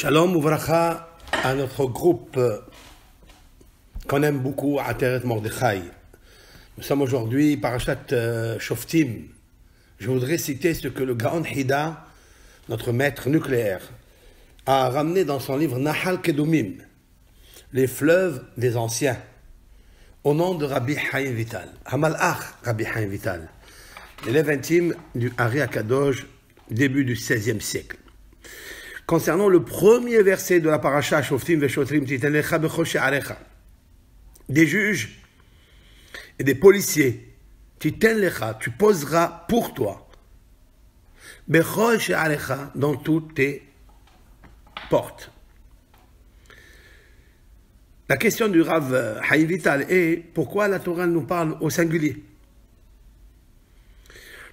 Shalom Uvracha à notre groupe qu'on aime beaucoup, Ateret Mordechai. Nous sommes aujourd'hui Parashat Shoftim. Je voudrais citer ce que le Gaon Hida, notre maître nucléaire, a ramené dans son livre Nahal Kedumim, les fleuves des anciens, au nom de Rabbi Chaim Vital, Hamalach Rabbi Chaim Vital, l'élève intime du Ari Akadosh, début du XVIe siècle. Concernant le premier verset de la paracha Shoftim Veshotrim Titen Lecha Bechol She'arecha, des juges et des policiers, Titen Lecha, tu poseras pour toi, Bechol She'arecha, dans toutes tes portes. La question du Rav Chaim Vital est pourquoi la Torah nous parle au singulier.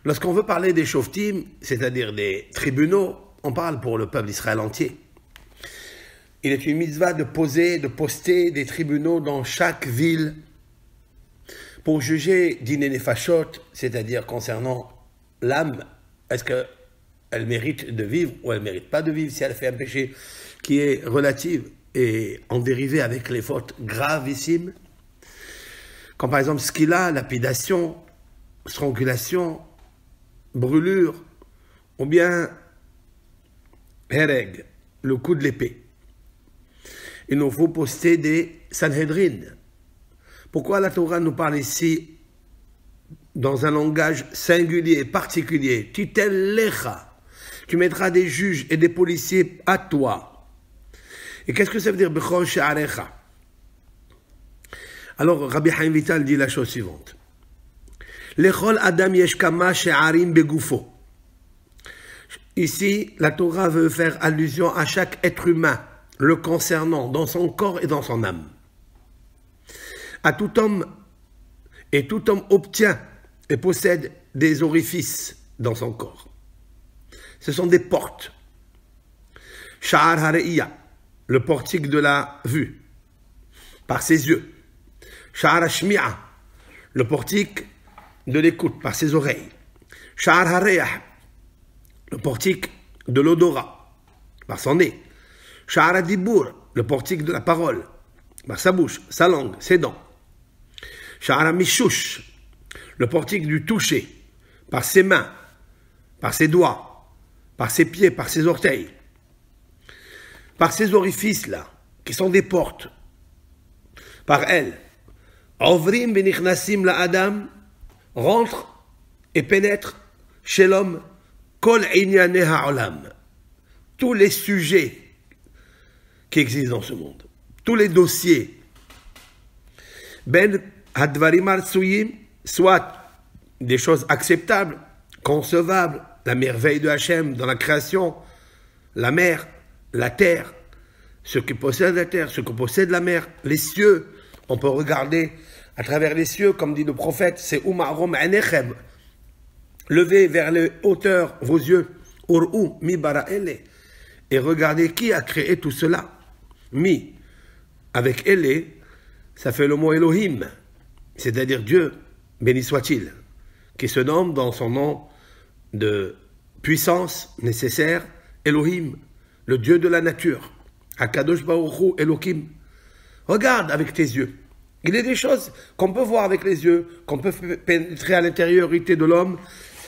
Lorsqu'on veut parler des Shoftim, c'est-à-dire des tribunaux, on parle pour le peuple d'Israël entier. Il est une mitzvah de poster des tribunaux dans chaque ville pour juger dîner nefashot, c'est-à-dire concernant l'âme, est-ce qu'elle mérite de vivre ou elle ne mérite pas de vivre, si elle fait un péché qui est relatif et en dérivé avec les fautes gravissimes, comme par exemple skila, lapidation, strangulation, brûlure, ou bien Hereg, le coup de l'épée. Il nous faut poster des Sanhedrin. Pourquoi la Torah nous parle ici dans un langage singulier, particulier? Titen lecha. Tu mettras des juges et des policiers à toi. Et qu'est-ce que ça veut dire Bechol she'arecha? Alors Rabbi Chaim Vital dit la chose suivante. Lechol adam yesh kama she'arim begufo. Ici, la Torah veut faire allusion à chaque être humain, le concernant dans son corps et dans son âme. À tout homme, et tout homme obtient et possède des orifices dans son corps. Ce sont des portes. Sha'ar hare'iya, le portique de la vue, par ses yeux. Sha'ar hashmi'a, le portique de l'écoute, par ses oreilles. Sha'ar hare'ah, le portique de l'odorat, par son nez. Sha'ar hadibour, le portique de la parole, par sa bouche, sa langue, ses dents. Sha'ar hamishush, le portique du toucher, par ses mains, par ses doigts, par ses pieds, par ses orteils. Par ces orifices-là, qui sont des portes, par elles, Ovrim benichnasim la Adam, rentre et pénètre chez l'homme Kol inyane ha'olam, tous les sujets qui existent dans ce monde, tous les dossiers, ben hadvarim arsuyim, soit des choses acceptables, concevables, la merveille de Hachem dans la création, la mer, la terre, ce qui possède la terre, ce que possède la mer, les cieux, on peut regarder à travers les cieux, comme dit le prophète, c'est umarom anechem. Levez vers les hauteurs vos yeux, Ur'u mi bara'ele, et regardez qui a créé tout cela. Mi, avec ele, ça fait le mot Elohim, c'est-à-dire Dieu, béni soit-il, qui se nomme dans son nom de puissance nécessaire, Elohim, le Dieu de la nature, Akadosh Baruch Hu Elohim. Regarde avec tes yeux. Il y a des choses qu'on peut voir avec les yeux, qu'on peut pénétrer à l'intériorité de l'homme,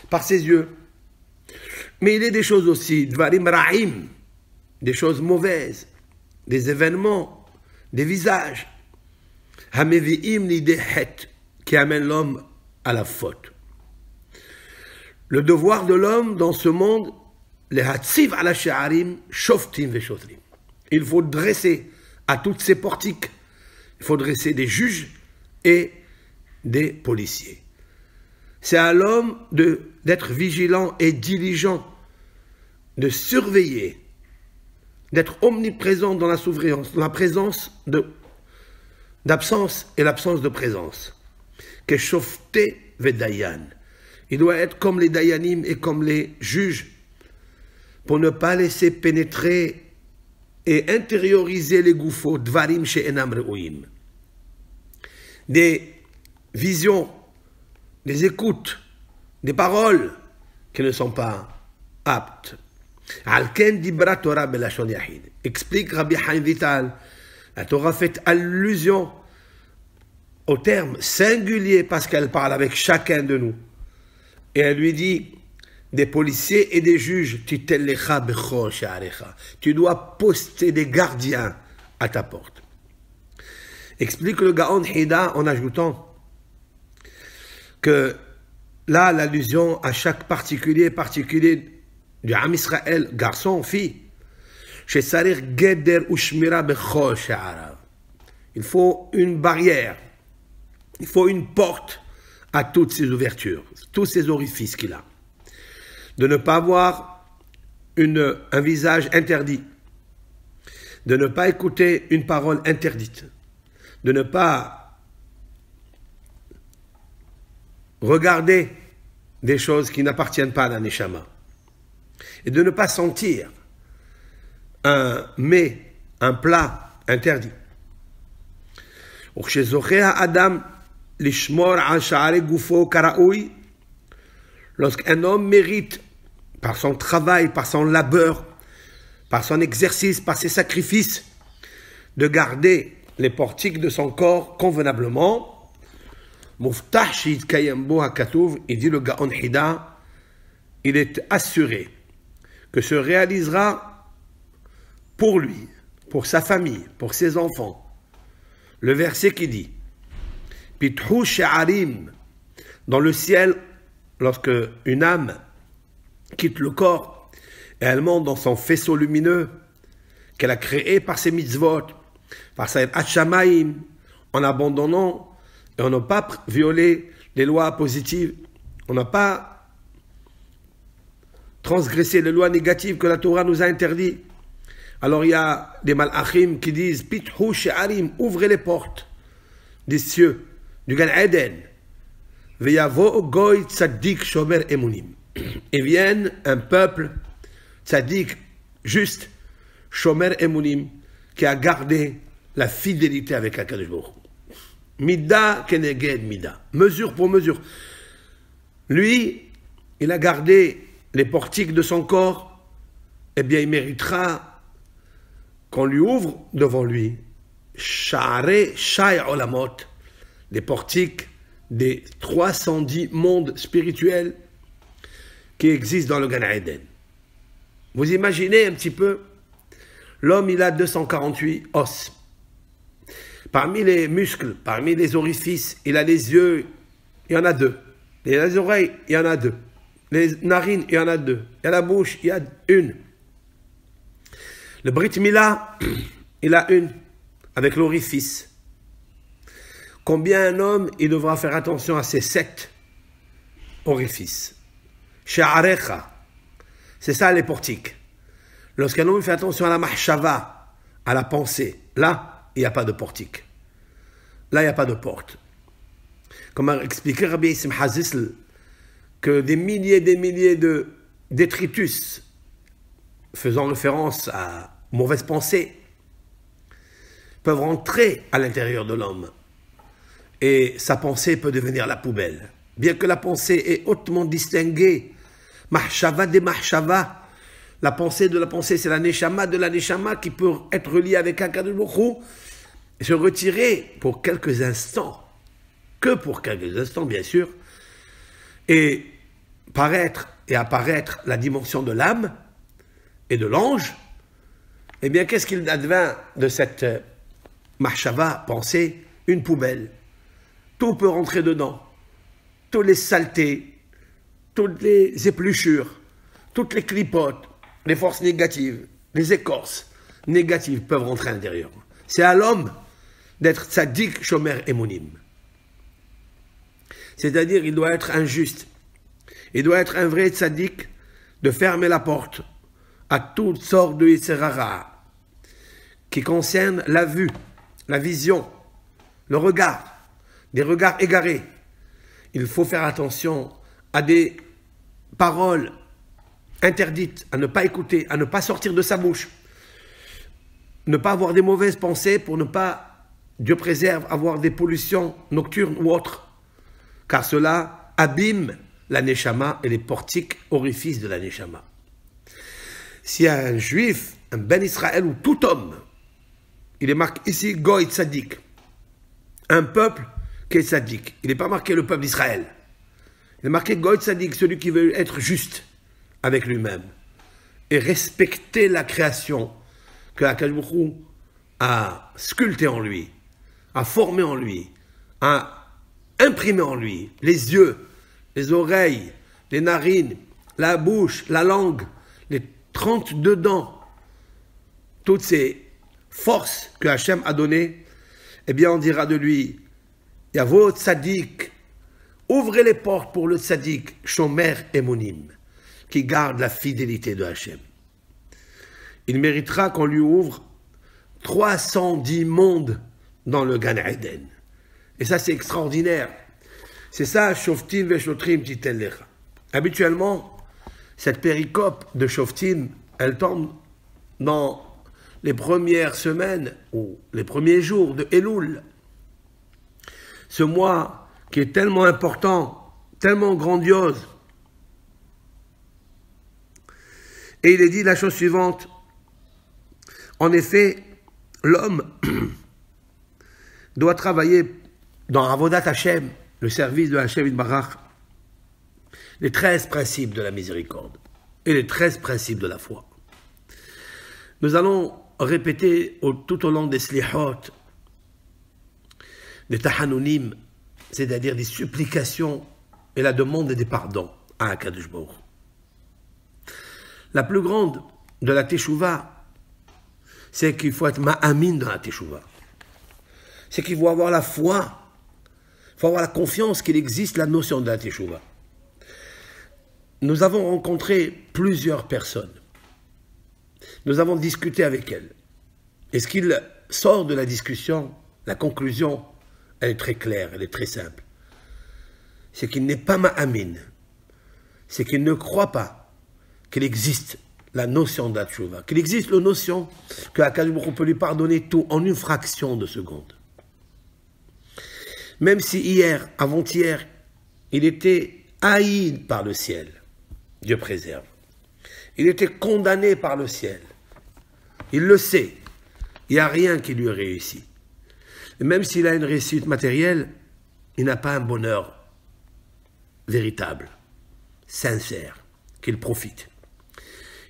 par ses yeux. Mais il y a des choses aussi, dvarim ra'im, des choses mauvaises, des événements, des visages, hamevi'im lidehet, qui amènent l'homme à la faute. Le devoir de l'homme dans ce monde, les hatziv ala she'arim, shoftim veshotrim. Il faut dresser à toutes ces portiques, il faut dresser des juges et des policiers. C'est à l'homme d'être vigilant et diligent, de surveiller, d'être omniprésent dans la souffrance, dans la présence d'absence et l'absence de présence. Que shofte vedayan. Il doit être comme les dayanim et comme les juges, pour ne pas laisser pénétrer et intérioriser les gouffos, dvarim she'enam re'oim. Des visions, des écoutes, des paroles qui ne sont pas aptes. Alken dibra Torah belashon yahid. Explique Rabbi Chaim Vital. La Torah fait allusion au terme singulier parce qu'elle parle avec chacun de nous. Et elle lui dit, des policiers et des juges, tu dois poster des gardiens à ta porte. Explique le Gaon Hida en ajoutant que là, l'allusion à chaque particulier du Am Israël, garçon, fille, il faut une barrière, il faut une porte à toutes ces ouvertures, tous ces orifices qu'il a. De ne pas avoir un visage interdit, de ne pas écouter une parole interdite, de ne pas regarder des choses qui n'appartiennent pas à la Neshama, et de ne pas sentir un mets, un plat interdit. Lorsqu'un homme mérite, par son travail, par son labeur, par son exercice, par ses sacrifices, de garder les portiques de son corps convenablement, il dit le Gaon Hida, il est assuré que se réalisera pour lui, pour sa famille, pour ses enfants, le verset qui dit Pithu she'arim, dans le ciel, lorsque une âme quitte le corps et elle monte dans son faisceau lumineux qu'elle a créé par ses mitzvot, par sa hachamaim, en abandonnant et on n'a pas violé les lois positives, on n'a pas transgressé les lois négatives que la Torah nous a interdites. Alors il y a des malachim qui disent Pithu she'arim, ouvrez les portes des cieux, du Gan Eden. Veyavo goy tzaddik shomer emunim. Et vienne un peuple tzaddik, juste, shomer emunim, qui a gardé la fidélité avec HaKadosh Baruch Hu. Mida keneged mida, mesure pour mesure. Lui, il a gardé les portiques de son corps, eh bien il méritera qu'on lui ouvre devant lui Sha'are Shai Olamot, les portiques des 310 mondes spirituels qui existent dans le Gan Eden. Vous imaginez un petit peu, l'homme il a 248 os. Parmi les muscles, parmi les orifices, il a les yeux, il y en a 2. Les oreilles, il y en a 2. Les narines, il y en a 2. Il y a la bouche, il y a 1. Le Brit Mila, il a 1, avec l'orifice. Combien un homme, il devra faire attention à ces 7 orifices. Sha'arecha, c'est ça les portiques. Lorsqu'un homme fait attention à la mahshava, à la pensée, là, il n'y a pas de portique. Là, il n'y a pas de porte. Comme a expliqué Rabbi Yissim Hazisl, que des milliers de détritus faisant référence à mauvaises pensées peuvent rentrer à l'intérieur de l'homme. Et sa pensée peut devenir la poubelle. Bien que la pensée est hautement distinguée, mahshava de mahshava, la pensée de la pensée, c'est la neshama de la neshama qui peut être reliée avec HaKadosh Baruch Hu et se retirer pour quelques instants, que pour quelques instants bien sûr, et paraître et apparaître la dimension de l'âme et de l'ange. Eh bien, qu'est-ce qu'il advint de cette mahshava, pensée? Une poubelle. Tout peut rentrer dedans. Toutes les saletés, toutes les épluchures, toutes les clipotes, les forces négatives, les écorces négatives peuvent rentrer à l'intérieur. C'est à l'homme d'être tzaddik shomer emunim. C'est-à-dire, il doit être injuste. Il doit être un vrai tzaddik de fermer la porte à toutes sortes de yitzhara qui concernent la vue, la vision, le regard, des regards égarés. Il faut faire attention à des paroles interdites, à ne pas écouter, à ne pas sortir de sa bouche, ne pas avoir des mauvaises pensées pour ne pas, Dieu préserve, avoir des pollutions nocturnes ou autres, car cela abîme la neshama et les portiques orifices de la neshama. s'il y a un juif, un ben Israël ou tout homme, il est marqué ici Goy Tzadik, un peuple qui est Tzadik. Il n'est pas marqué le peuple d'Israël. Il est marqué Goy Tzadik, celui qui veut être juste avec lui-même et respecter la création que Akadosh Baruch Hu a sculptée en lui, a formée en lui, a imprimé en lui, les yeux, les oreilles, les narines, la bouche, la langue, les 32 dents, toutes ces forces que Hachem a données, eh bien on dira de lui, Yavo Tzadik, ouvrez les portes pour le Tzadik, Shomer Emonim, qui garde la fidélité de Hachem. Il méritera qu'on lui ouvre 310 mondes dans le Gan Eden. Et ça, c'est extraordinaire. C'est ça, Shoftim Veshotrim Titen Lecha. Habituellement, cette péricope de Shoftim, elle tombe dans les premières semaines ou les premiers jours de Elul. Ce mois qui est tellement important, tellement grandiose. Et il est dit la chose suivante. En effet, l'homme doit travailler dans Avodat Hashem, le service de Hashem Yitbarach, les 13 principes de la miséricorde et les 13 principes de la foi. Nous allons répéter tout au long des slihot, des tahanunim, c'est-à-dire des supplications et la demande des pardons à Akadosh Baruch Hu. La plus grande de la teshuva, c'est qu'il faut être ma'amin dans la teshuva. C'est qu'il faut avoir la foi, il faut avoir la confiance qu'il existe la notion de la teshuva. Nous avons rencontré plusieurs personnes. Nous avons discuté avec elles. Et ce qu'il sort de la discussion, la conclusion, elle est très claire, elle est très simple. C'est qu'il n'est pas ma'amin. C'est qu'il ne croit pas qu'il existe la notion de la teshuva, qu'il existe la notion que Akadosh Baruch Hu peut lui pardonner tout en une fraction de seconde. Même si hier, avant-hier, il était haï par le ciel, Dieu préserve. Il était condamné par le ciel. Il le sait. Il n'y a rien qui lui est réussi. Et même s'il a une réussite matérielle, il n'a pas un bonheur véritable, sincère, qu'il profite.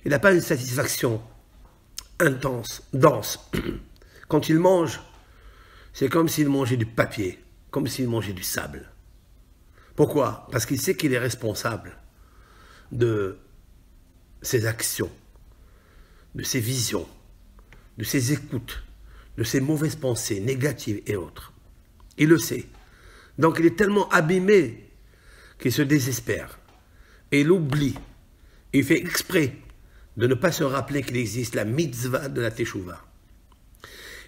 Il n'a pas une satisfaction intense, dense. Quand il mange, c'est comme s'il mangeait du papier, comme s'il mangeait du sable. Pourquoi? Parce qu'il sait qu'il est responsable de ses actions, de ses visions, de ses écoutes, de ses mauvaises pensées négatives et autres. Il le sait. Donc il est tellement abîmé qu'il se désespère. Et il oublie. Il fait exprès de ne pas se rappeler qu'il existe la mitzvah de la teshuva.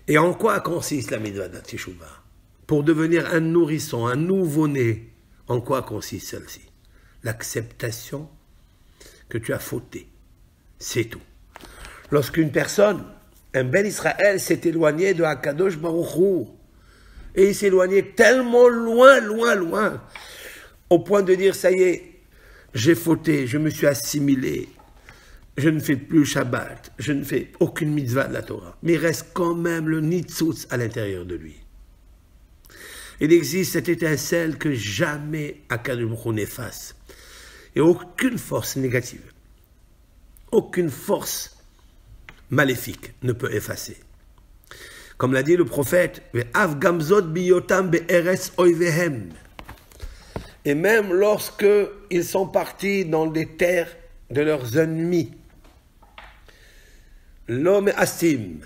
Et en quoi consiste la mitzvah de la teshuva? Pour devenir un nourrisson, un nouveau-né, en quoi consiste celle-ci? L'acceptation que tu as fauté. C'est tout. Lorsqu'une personne, un ben Israël, s'est éloigné de Akadosh Baruch Hu, et il s'est éloigné tellement loin, loin, loin, au point de dire, ça y est, j'ai fauté, je me suis assimilé, je ne fais plus Shabbat, je ne fais aucune mitzvah de la Torah. Mais il reste quand même le nitzutz à l'intérieur de lui. Il existe cette étincelle que jamais Akadosh Baruch Hu n'efface. Et aucune force négative, aucune force maléfique ne peut effacer. Comme l'a dit le prophète, et même lorsque ils sont partis dans les terres de leurs ennemis, l'homme Assim,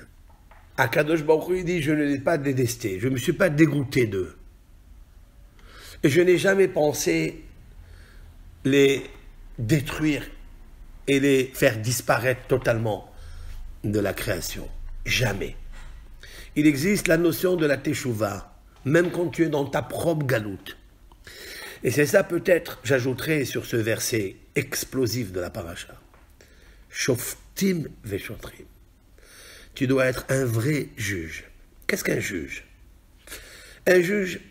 Akadosh Baruch Hu dit, je ne l'ai pas détesté, je ne me suis pas dégoûté d'eux. Et je n'ai jamais pensé les détruire et les faire disparaître totalement de la création. Jamais. Il existe la notion de la teshuva, même quand tu es dans ta propre galoute. Et c'est ça peut-être, j'ajouterai sur ce verset explosif de la paracha. Shoftim veshotrim. Tu dois être un vrai juge. Qu'est-ce qu'un juge? Un juge,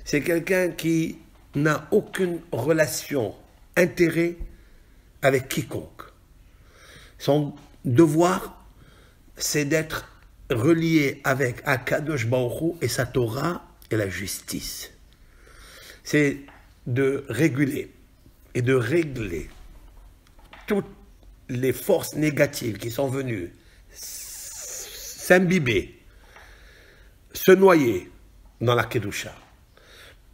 c'est quelqu'un qui n'a aucune relation, intérêt avec quiconque. Son devoir, c'est d'être relié avec Akadosh Baruch Hu et sa Torah et la justice. C'est de réguler et de régler toutes les forces négatives qui sont venues s'imbiber, se noyer dans la Kedusha.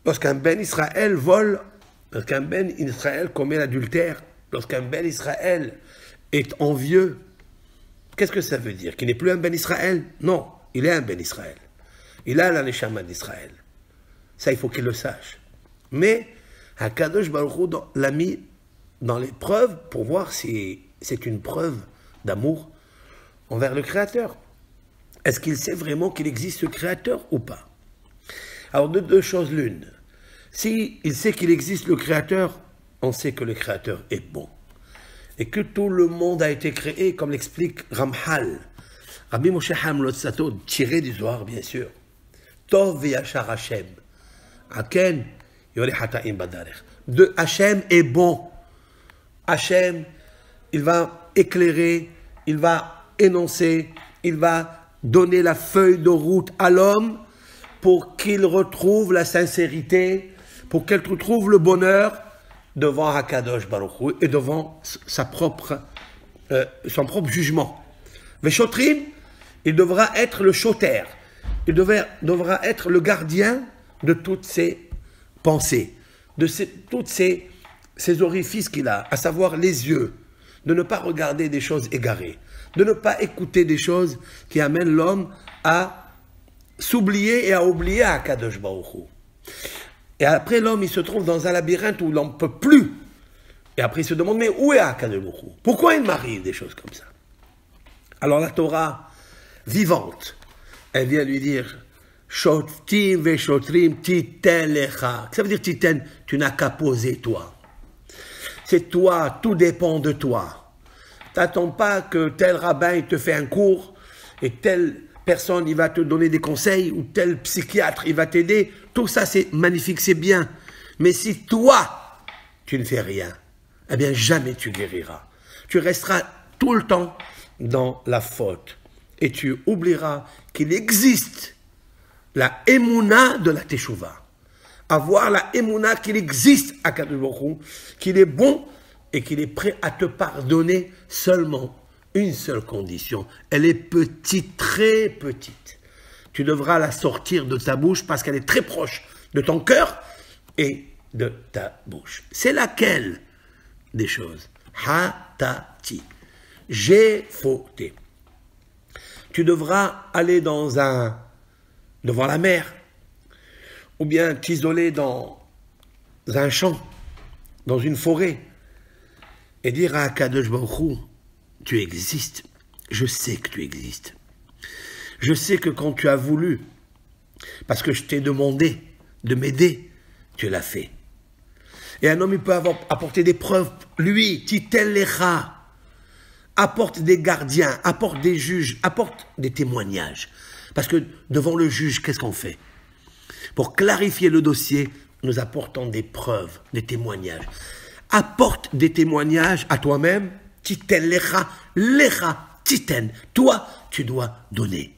Lorsqu'un Ben Israël vole, lorsqu'un Ben Israël commet l'adultère, lorsqu'un Ben Israël est envieux, qu'est-ce que ça veut dire? Qu'il n'est plus un Ben Israël? Non, il est un Ben Israël. Il a la Neshama d'Israël. Ça, il faut qu'il le sache. Mais HaKadosh Baruch Hu l'a mis dans l'épreuve pour voir si c'est une preuve d'amour envers le Créateur. Est-ce qu'il sait vraiment qu'il existe ce Créateur ou pas? Alors, de deux choses l'une. Si il sait qu'il existe le Créateur, on sait que le Créateur est bon. Et que tout le monde a été créé, comme l'explique Ramchal. Rabbi Moshe Chaim Luzzatto, tiré du Zohar, bien sûr. Tov v'yachar Hashem. Aken yoreh hata'im badarech. De Hashem est bon. Hashem, il va éclairer, il va énoncer, il va donner la feuille de route à l'homme pour qu'il retrouve la sincérité, pour qu'il retrouve le bonheur devant HaKadosh Baruch Hu et devant son propre jugement. Veshotrim, il devra être le choter, il devra être le gardien de toutes ses pensées, de toutes ces orifices qu'il a, à savoir les yeux, de ne pas regarder des choses égarées, de ne pas écouter des choses qui amènent l'homme à s'oublier et à oublier HaKadosh Baruch Hu. Et après, l'homme, il se trouve dans un labyrinthe où l'on ne peut plus. Et après, il se demande, mais où est HaKadosh Baruch Hu? Pourquoi il m'arrive des choses comme ça? Alors la Torah, vivante, elle vient lui dire, Shoftim veshotrim titen lecha. Ça veut dire titen, tu n'as qu'à poser toi. C'est toi, tout dépend de toi. T'attends pas que tel rabbin il te fait un cours et telle personne il va te donner des conseils ou tel psychiatre il va t'aider. Tout ça c'est magnifique, c'est bien. Mais si toi, tu ne fais rien, eh bien jamais tu guériras. Tu resteras tout le temps dans la faute. Et tu oublieras qu'il existe la émouna de la teshuva. Avoir la émouna qu'il existe à Kadosh Baruch Hu, qu'il est bon et qu'il est prêt à te pardonner seulement une seule condition. Elle est petite, très petite. Tu devras la sortir de ta bouche parce qu'elle est très proche de ton cœur et de ta bouche. C'est laquelle des choses? Hatati. J'ai fauté. Tu devras aller devant la mer, ou bien t'isoler dans un champ, dans une forêt, et dire à Kadosh Baruch Hu, tu existes, je sais que tu existes. Je sais que quand tu as voulu, parce que je t'ai demandé de m'aider, tu l'as fait. Et un homme, il peut apporter des preuves, lui, titel lecha, apporte des gardiens, apporte des juges, apporte des témoignages. Parce que devant le juge, qu'est-ce qu'on fait? Pour clarifier le dossier, nous apportons des preuves, des témoignages. Apporte des témoignages à toi-même. Titen lecha, titen. Toi, tu dois donner.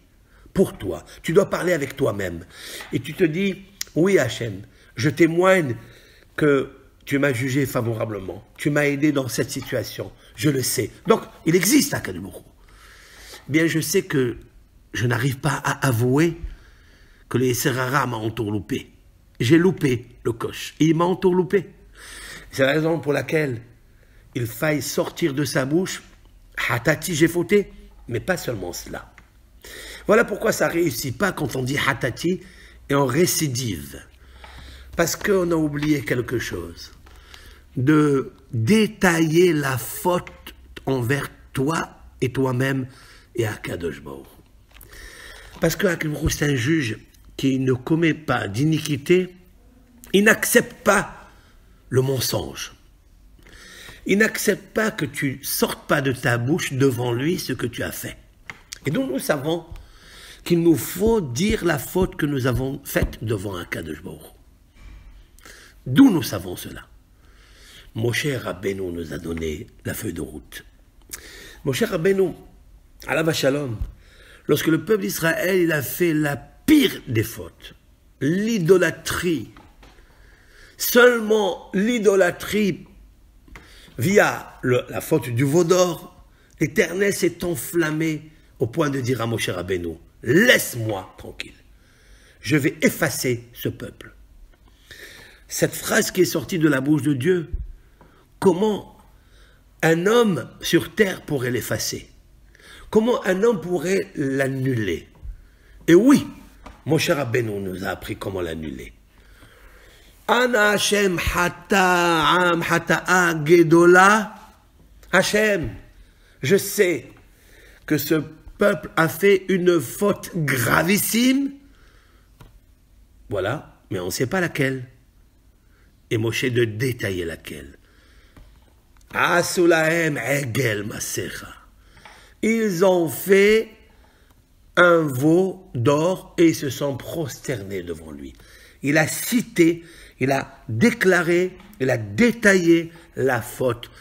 Pour toi. Tu dois parler avec toi-même. Et tu te dis, oui Hachem, je témoigne que tu m'as jugé favorablement. Tu m'as aidé dans cette situation. Je le sais. Donc, il existe à Kadosh Baruch Hu. Bien, je sais que je n'arrive pas à avouer que le Yetzer Hara m'a entourloupé. J'ai loupé le coche. Et il m'a entourloupé. C'est la raison pour laquelle il faille sortir de sa bouche Hatati, j'ai fauté, mais pas seulement cela. Voilà pourquoi ça ne réussit pas quand on dit Hatati et on récidive. Parce qu'on a oublié quelque chose. De détailler la faute envers toi et toi-même et à Kadosh Baruch Hu. Parce que Kadosh Baruch Hu, c'est un juge qui ne commet pas d'iniquité, il n'accepte pas le mensonge. Il n'accepte pas que tu sortes pas de ta bouche devant lui ce que tu as fait. Et donc nous savons qu'il nous faut dire la faute que nous avons faite devant un Kadosh Baruch Hu. D'où nous savons cela? Moshe Rabbeinu nous a donné la feuille de route. Moshe Rabbeinu, alav shalom, lorsque le peuple d'Israël il a fait la pire des fautes, l'idolâtrie, seulement l'idolâtrie via la faute du veau d'or, l'Éternel s'est enflammé au point de dire à Moshe Rabbeinu, laisse-moi tranquille, je vais effacer ce peuple. Cette phrase qui est sortie de la bouche de Dieu, comment un homme sur terre pourrait l'effacer? Comment un homme pourrait l'annuler? Et oui, Moshe Rabbeinu nous a appris comment l'annuler. Ana Hashem hata'am hata'a gedola. Hashem, je sais que ce peuple a fait une faute gravissime. Voilà, mais on ne sait pas laquelle. Et Moshe de détailler laquelle. Asulahem egel masecha. Ils ont fait un veau d'or et ils se sont prosternés devant lui. Il a cité, il a déclaré, il a détaillé la faute.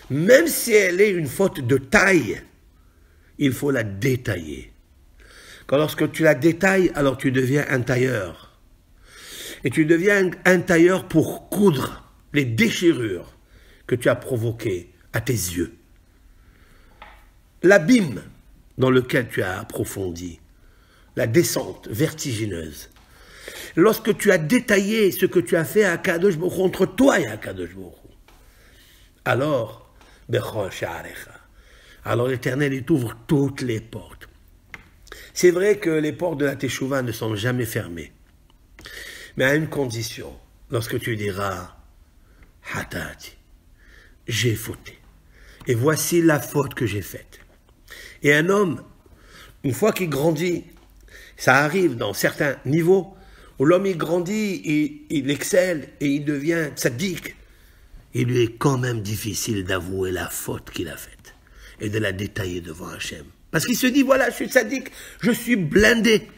Même si elle est une faute de taille, il faut la détailler. Quand lorsque tu la détailles, alors tu deviens un tailleur. Et tu deviens un tailleur pour coudre les déchirures que tu as provoquées à tes yeux. L'abîme dans lequel tu as approfondi, la descente vertigineuse. Lorsque tu as détaillé ce que tu as fait à Kadosh Baruch Hu, entre toi et à Kadosh Baruch Hu, alors, l'Éternel, il t'ouvre toutes les portes. C'est vrai que les portes de la Teshuvah ne sont jamais fermées. Mais à une condition, lorsque tu diras, Hatati, j'ai fauté. Et voici la faute que j'ai faite. Et un homme, une fois qu'il grandit, ça arrive dans certains niveaux, où l'homme il grandit, il excelle et il devient tzaddik. Il lui est quand même difficile d'avouer la faute qu'il a faite et de la détailler devant Hachem. Parce qu'il se dit, voilà, je suis tzaddik, je suis blindé.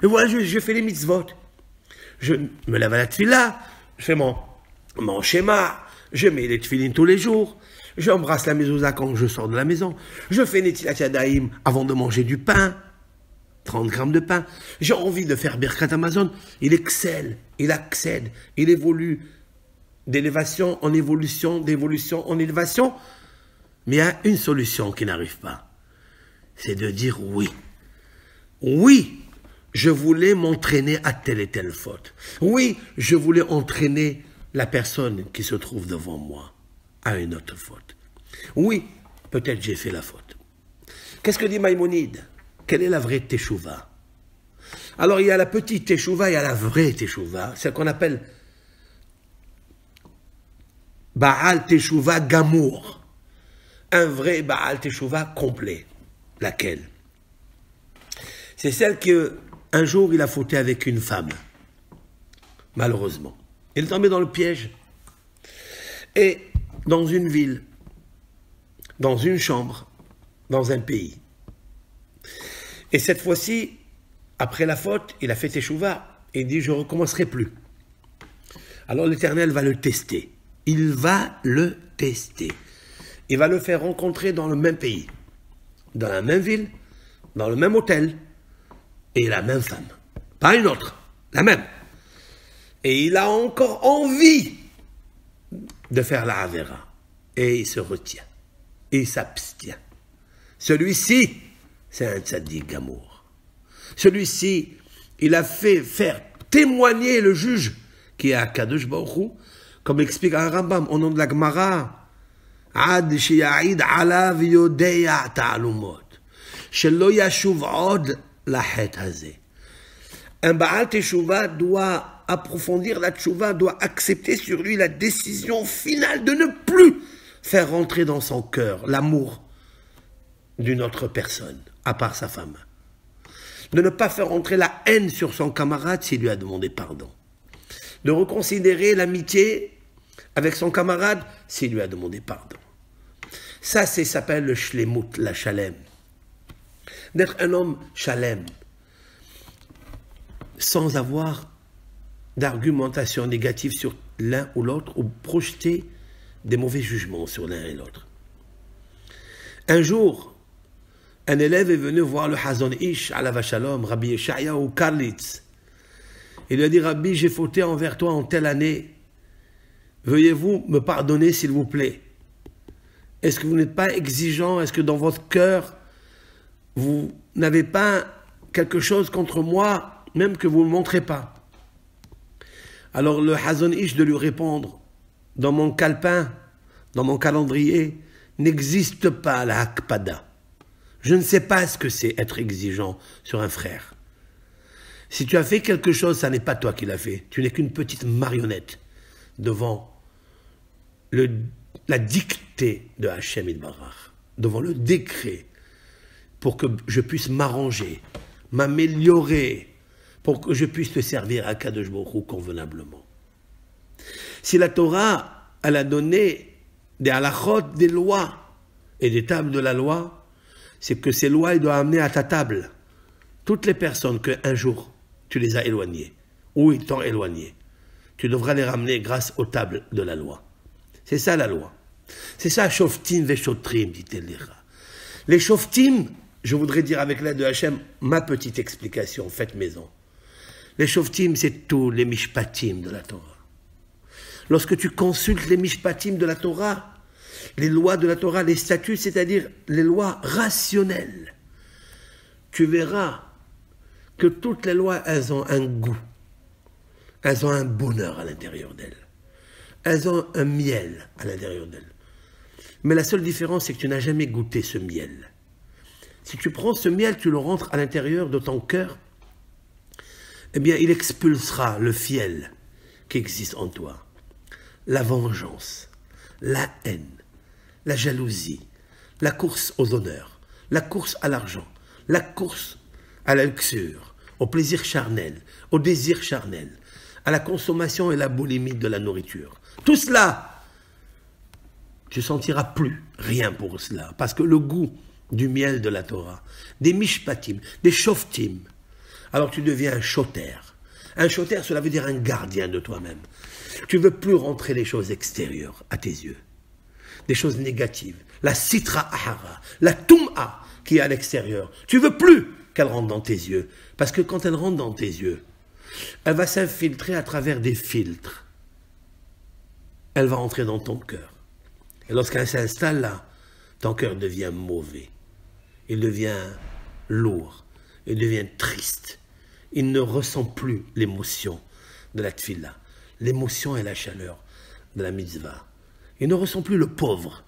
Et voilà, je fais les mitzvot. Je me lève à la tefila, je fais mon schéma, je mets les tefilines tous les jours, j'embrasse la mezouza quand je sors de la maison, je fais Netilat Yadayim avant de manger du pain, 30 grammes de pain, j'ai envie de faire Birkat Hamazon, il excelle, il accède, il évolue d'élévation en évolution, d'évolution en élévation, mais il y a une solution qui n'arrive pas, c'est de dire oui. Oui, je voulais m'entraîner à telle et telle faute. Oui, je voulais entraîner la personne qui se trouve devant moi à une autre faute. Oui, peut-être j'ai fait la faute. Qu'est-ce que dit Maïmonide? Quelle est la vraie Teshuvah? Alors il y a la petite Teshuvah, il y a la vraie Teshuvah, c'est ce qu'on appelle Baal Teshuvah Gamour. Un vrai Baal Teshuvah complet. Laquelle? C'est celle que un jour il a fauté avec une femme. Malheureusement. Il est tombé dans le piège. Et dans une ville, dans une chambre, dans un pays. Et cette fois-ci, après la faute, il a fait Teshuvah et il dit, je ne recommencerai plus. Alors l'Éternel va le tester. Il va le tester. Il va le faire rencontrer dans le même pays, dans la même ville, dans le même hôtel, et la même femme. Pas une autre, la même. Et il a encore envie de faire la Avera. Et il se retient. Il s'abstient. Celui-ci, c'est un tzaddik gamour. Celui-ci, il a fait faire témoigner le juge qui est à Kadosh Baruch Hu, comme explique un Rambam au nom de la Gemara, Ad sheya'id alav yodeya ta'alumot, shelo yashuv od lahet hazeh. Un Baal Teshuvah doit approfondir la Teshuvah, doit accepter sur lui la décision finale de ne plus faire rentrer dans son cœur l'amour d'une autre personne, à part sa femme. De ne pas faire rentrer la haine sur son camarade s'il lui a demandé pardon. De reconsidérer l'amitié avec son camarade s'il lui a demandé pardon. Ça s'appelle le shlemut, la shalem. D'être un homme shalem, sans avoir d'argumentation négative sur l'un ou l'autre, ou projeter des mauvais jugements sur l'un et l'autre. Un jour, un élève est venu voir le Hazon Ish, Alav Shalom, Rabbi Yeshayahu Karlitz. Il lui a dit, Rabbi, j'ai fauté envers toi en telle année. Veuillez-vous me pardonner, s'il vous plaît? Est-ce que vous n'êtes pas exigeant? Est-ce que dans votre cœur, vous n'avez pas quelque chose contre moi, même que vous ne me montrez pas? Alors le Hazon Ish de lui répondre, dans mon calepin, dans mon calendrier, n'existe pas la Hakpada. Je ne sais pas ce que c'est être exigeant sur un frère. Si tu as fait quelque chose, ça n'est pas toi qui l'as fait. Tu n'es qu'une petite marionnette devant la dictée de Hachem Yitbarach, devant le décret, pour que je puisse m'arranger, m'améliorer, pour que je puisse te servir à Kadosh Baruch Hu convenablement. Si la Torah, elle a donné des halachot, des lois et des tables de la loi, c'est que ces lois, ils doivent amener à ta table toutes les personnes qu'un jour tu les as éloignées, ou ils t'ont éloigné. Tu devras les ramener grâce aux tables de la loi. C'est ça la loi. C'est ça, Shoftim Veshotrim, dit Elicha. Les Shoftim, je voudrais dire avec l'aide de Hachem, ma petite explication, faites maison. Les Shoftim, c'est tous les Mishpatim de la Torah. Lorsque tu consultes les Mishpatim de la Torah, les lois de la Torah, les statuts, c'est-à-dire les lois rationnelles, tu verras que toutes les lois, elles ont un goût, elles ont un bonheur à l'intérieur d'elles, elles ont un miel à l'intérieur d'elles. Mais la seule différence, c'est que tu n'as jamais goûté ce miel. Si tu prends ce miel, tu le rentres à l'intérieur de ton cœur, eh bien, il expulsera le fiel qui existe en toi. La vengeance, la haine, la jalousie, la course aux honneurs, la course à l'argent, la course à la luxure, au plaisir charnel, au désir charnel, à la consommation et la boulimie de la nourriture. Tout cela, tu ne sentiras plus rien pour cela, parce que le goût du miel de la Torah, des mishpatim, des shoftim, alors tu deviens un shoter. Un shoter, cela veut dire un gardien de toi-même. Tu ne veux plus rentrer les choses extérieures à tes yeux, des choses négatives, la sitra ahara, la tum'a qui est à l'extérieur. Tu ne veux plus qu'elle rentre dans tes yeux, parce que quand elle rentre dans tes yeux, elle va s'infiltrer à travers des filtres. Elle va entrer dans ton cœur. Et lorsqu'elle s'installe là, ton cœur devient mauvais. Il devient lourd. Il devient triste. Il ne ressent plus l'émotion de la tfila, l'émotion et la chaleur de la mitzvah. Il ne ressent plus le pauvre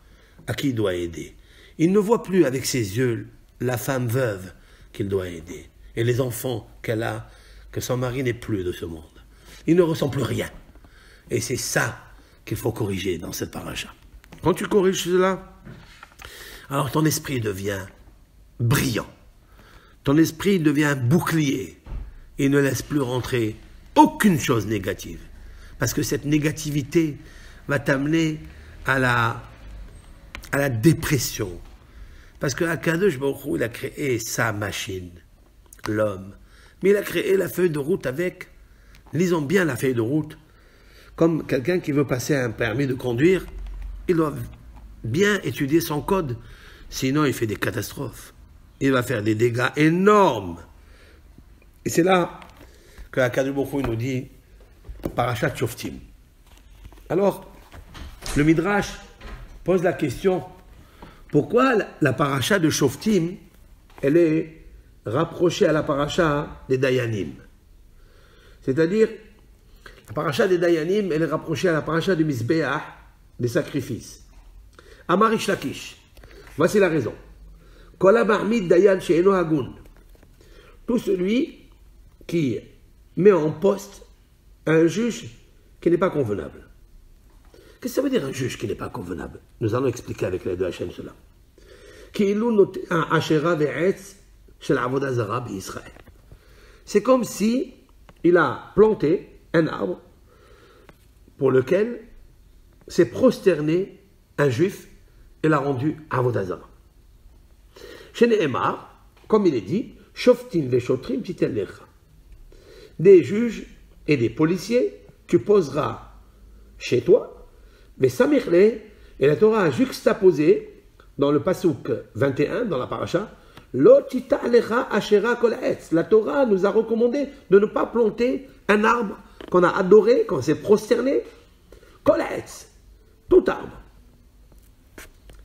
à qui il doit aider. Il ne voit plus avec ses yeux la femme veuve qu'il doit aider et les enfants qu'elle a, que son mari n'est plus de ce monde. Il ne ressent plus rien. Et c'est ça qu'il faut corriger dans cette paracha. Quand tu corriges cela, alors ton esprit devient brillant. Ton esprit devient bouclier. Il ne laisse plus rentrer aucune chose négative. Parce que cette négativité va t'amener à la dépression. Parce que Akadosh Baruch Hu, il a créé sa machine, l'homme. Mais il a créé la feuille de route avec, lisons bien la feuille de route, comme quelqu'un qui veut passer un permis de conduire, il doit bien étudier son code, sinon il fait des catastrophes. Il va faire des dégâts énormes. Et c'est là que Akadosh Baruch Hu nous dit, Parashat Shoftim. Alors, le Midrash pose la question, pourquoi la paracha de Shoftim, elle est rapprochée à la paracha des Dayanim? C'est-à-dire, la paracha des Dayanim, elle est rapprochée à la paracha du Mizbeach, des sacrifices. Amar Rish Lakish, voici la raison. Kol ha-marmid dayan she'eno hagun. Tout celui qui met en poste un juge qui n'est pas convenable. Qu'est-ce que ça veut dire un juge qui n'est pas convenable? Nous allons expliquer avec l'aide de Hachem cela. C'est comme si il a planté un arbre pour lequel s'est prosterné un juif et l'a rendu Avodah Zarah. Chez Nehemar, comme il est dit, Shoftim veshotrim titel lecha. Des juges et des policiers, tu poseras chez toi, mais Samirle, et la Torah a juxtaposé dans le Passouk 21, dans la paracha, Lo tita alecha ashera kol etz. La Torah nous a recommandé de ne pas planter un arbre qu'on a adoré, qu'on s'est prosterné. Kol etz, tout arbre.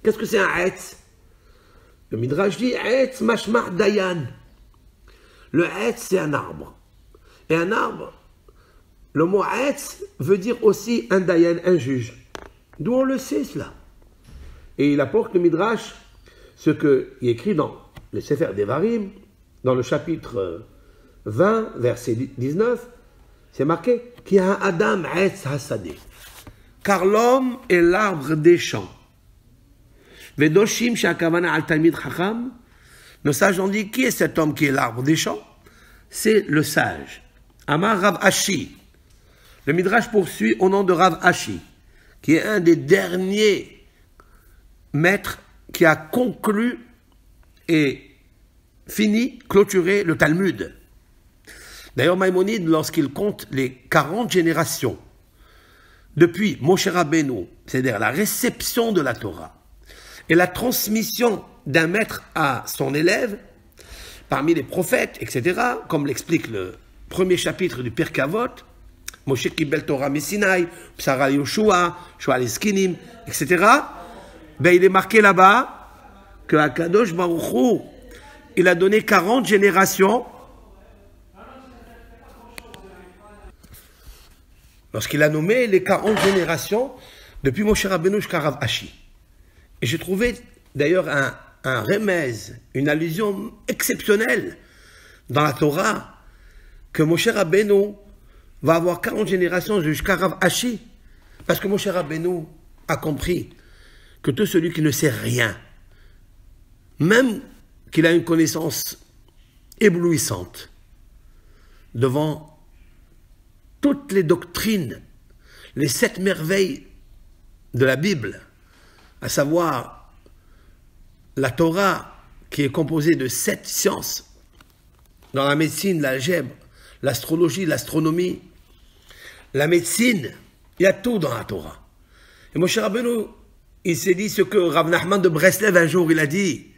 Qu'est-ce que c'est un etz? Le Midrash dit etz mashmah dayan. Le etz, c'est un arbre. Et un arbre, le mot etz veut dire aussi un dayan, un juge. D'où on le sait cela? Et il apporte le Midrash ce qu'il écrit dans le Sefer Devarim, dans le chapitre 20, verset 19, c'est marqué qu'il y a un Adam etz hasadeh. Car l'homme est l'arbre des champs. Vedoshim shakavana al talmid chacham. Nos sages ont dit, qui est cet homme qui est l'arbre des champs? C'est le sage. Amar Rav Ashi. Le Midrash poursuit au nom de Rav Ashi, qui est un des derniers maîtres qui a conclu et fini, clôturé le Talmud. D'ailleurs, Maïmonide, lorsqu'il compte les 40 générations, depuis Moshe Rabbeinu, c'est-à-dire la réception de la Torah, et la transmission d'un maître à son élève, parmi les prophètes, etc., comme l'explique le premier chapitre du Pirkei Avot, Moshe Kibel Torah Messinai, Psara Yoshua, Shoal Eskinim, etc., ben, il est marqué là-bas que Akadosh Baruch Hu, il a donné 40 générations. Lorsqu'il a nommé les 40 générations depuis Moshe Rabbeinu jusqu'à Rav Ashi. Et j'ai trouvé d'ailleurs un remèze, une allusion exceptionnelle dans la Torah, que Moshe Rabbeinu va avoir 40 générations jusqu'à Rav Ashi, parce que Moshe Rabbeinu a compris que tout celui qui ne sait rien, même qu'il a une connaissance éblouissante devant toutes les doctrines, les 7 merveilles de la Bible, à savoir la Torah qui est composée de 7 sciences, dans la médecine, l'algèbre, l'astrologie, l'astronomie, la médecine, il y a tout dans la Torah. Et Moshe Rabbeinu, il s'est dit ce que Rav Nachman de Breslev un jour il a dit,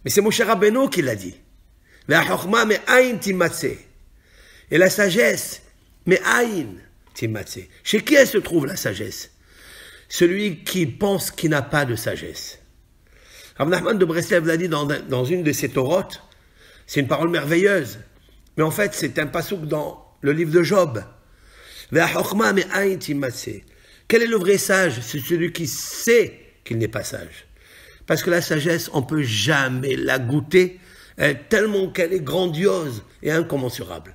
mais c'est Moshe Rabbeinu qui l'a dit. Et la sagesse, mais aïn timatse. Chez qui elle se trouve la sagesse? Celui qui pense qu'il n'a pas de sagesse. Rav Nachman de Breslev l'a dit dans une de ses torotes. C'est une parole merveilleuse. Mais en fait, c'est un passouk dans le livre de Job. Quel est le vrai sage? C'est celui qui sait qu'il n'est pas sage. Parce que la sagesse, on ne peut jamais la goûter, tellement qu'elle est grandiose et incommensurable.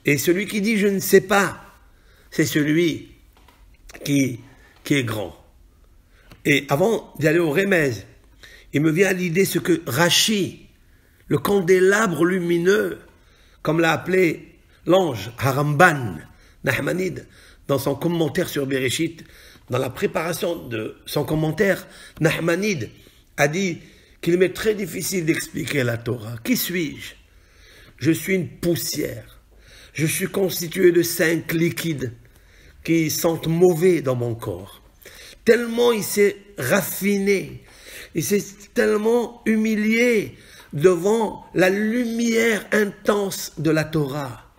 Et celui qui dit « je ne sais pas », c'est celui qui est grand. Et avant d'aller au remèze, il me vient à l'idée ce que Rashi, le candélabre lumineux, comme l'a appelé l'ange Haramban, Nahmanide, dans son commentaire sur Bereshit, dans la préparation de son commentaire, Nahmanide a dit qu'il m'est très difficile d'expliquer la Torah. Qui suis-je? Je suis une poussière. Je suis constitué de 5 liquides qui sentent mauvais dans mon corps. Tellement il s'est raffiné, il s'est tellement humilié devant la lumière intense de la Torah.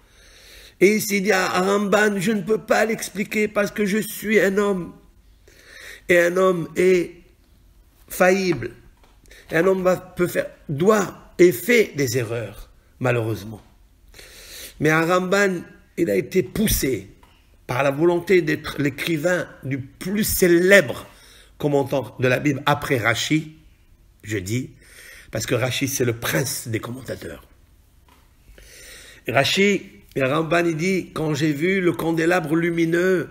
Et il s'est dit à Haramban, je ne peux pas l'expliquer parce que je suis un homme. Et un homme est faillible. Et un homme doit et fait des erreurs, malheureusement. Mais Haramban, il a été poussé par la volonté d'être l'écrivain du plus célèbre commentaire de la Bible après Rashi, je dis, parce que Rashi c'est le prince des commentateurs. Et Rashi, et Haramban, il dit, quand j'ai vu le candélabre lumineux,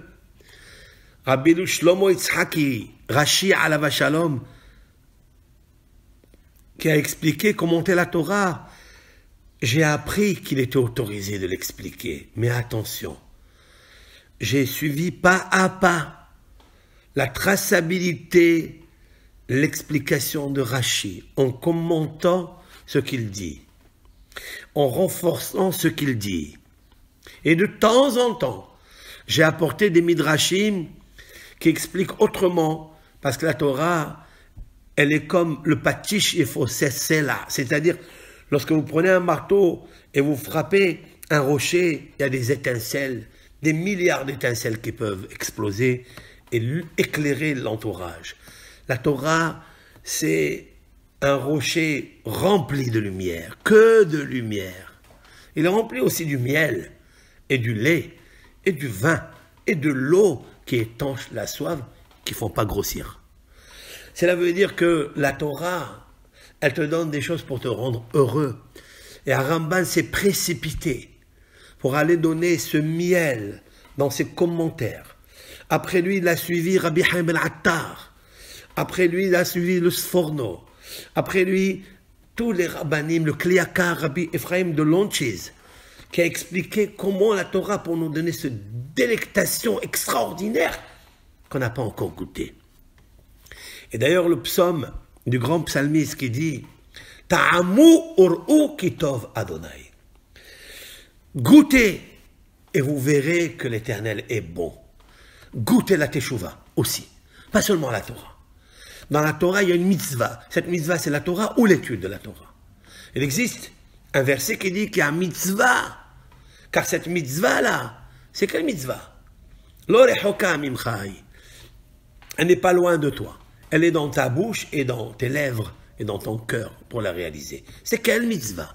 Rabbeinu Shlomo Yitzhaki, Rashi Alav Shalom, qui a expliqué, commenté la Torah, j'ai appris qu'il était autorisé de l'expliquer. Mais attention, j'ai suivi pas à pas la traçabilité, l'explication de Rashi, en commentant ce qu'il dit, en renforçant ce qu'il dit. Et de temps en temps, j'ai apporté des midrashim qui expliquent autrement, parce que la Torah, elle est comme le patish, il faut cesser là. C'est-à-dire, lorsque vous prenez un marteau et vous frappez un rocher, il y a des étincelles, des milliards d'étincelles qui peuvent exploser et éclairer l'entourage. La Torah, c'est un rocher rempli de lumière, que de lumière. Il est rempli aussi du miel et du lait et du vin et de l'eau qui étanche la soif, qui ne font pas grossir. Cela veut dire que la Torah, elle te donne des choses pour te rendre heureux. Et Aramban s'est précipité pour aller donner ce miel dans ses commentaires. Après lui, il a suivi Rabbi Haim ben Attar. Après lui, il a suivi le Sforno. Après lui, tous les rabbanim, le Kliakar, Rabbi Ephraim de Lonchiz, qui a expliqué comment la Torah pour nous donner cette délectation extraordinaire qu'on n'a pas encore goûté. Et d'ailleurs, le psaume du grand psalmiste qui dit « Ta'amu ur'u kitov Adonai » Goûtez et vous verrez que l'Éternel est bon. Goûtez la Teshuvah aussi, pas seulement la Torah. Dans la Torah, il y a une mitzvah. Cette mitzvah, c'est la Torah ou l'étude de la Torah. Il existe un verset qui dit qu'il y a un mitzvah. Car cette mitzvah-là, c'est quelle mitzvah? Elle n'est pas loin de toi. Elle est dans ta bouche et dans tes lèvres et dans ton cœur pour la réaliser. C'est quelle mitzvah?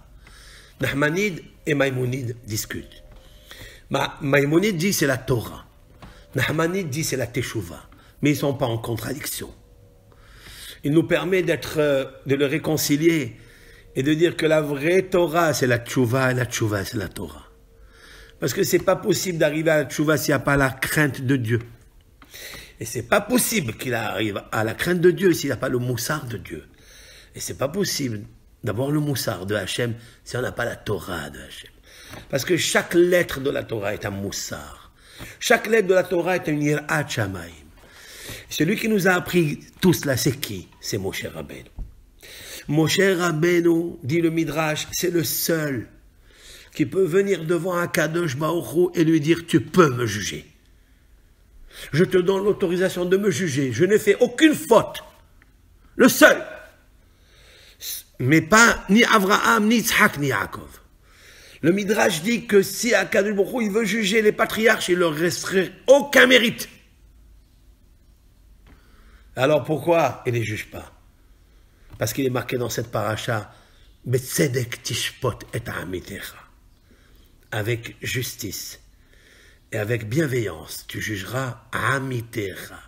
Nachmanide et Maïmonide discutent. Maïmonide dit c'est la Torah. Nachmanide dit c'est la Teshuvah. Mais ils ne sont pas en contradiction. Il nous permet de le réconcilier et de dire que la vraie Torah, c'est la Teshuvah et la Teshuvah, c'est la Torah. Parce que ce n'est pas possible d'arriver à la Teshuvah s'il n'y a pas la crainte de Dieu. Et ce n'est pas possible qu'il arrive à la crainte de Dieu s'il n'y a pas le moussard de Dieu. Et ce n'est pas possible d'avoir le moussard de Hachem si on n'a pas la Torah de Hachem. Parce que chaque lettre de la Torah est un moussard. Chaque lettre de la Torah est un Yirat Shamayim. Celui qui nous a appris tout cela, c'est qui? C'est Moshe Rabbeinu. Moshe Rabbeinu, dit le Midrash, c'est le seul qui peut venir devant Akadosh Baruch Hu et lui dire « Tu peux me juger. Je te donne l'autorisation de me juger. Je n'ai fait aucune faute. Le seul. Mais pas ni Avraham, ni Yitzhak, ni Yaakov. » Le Midrash dit que si Akadosh Baruch Hu il veut juger les patriarches, il ne leur resterait aucun mérite. Alors pourquoi il ne les juge pas? Parce qu'il est marqué dans cette paracha « Betzedek tishpot et amitecha » avec justice et avec bienveillance, tu jugeras amitecha.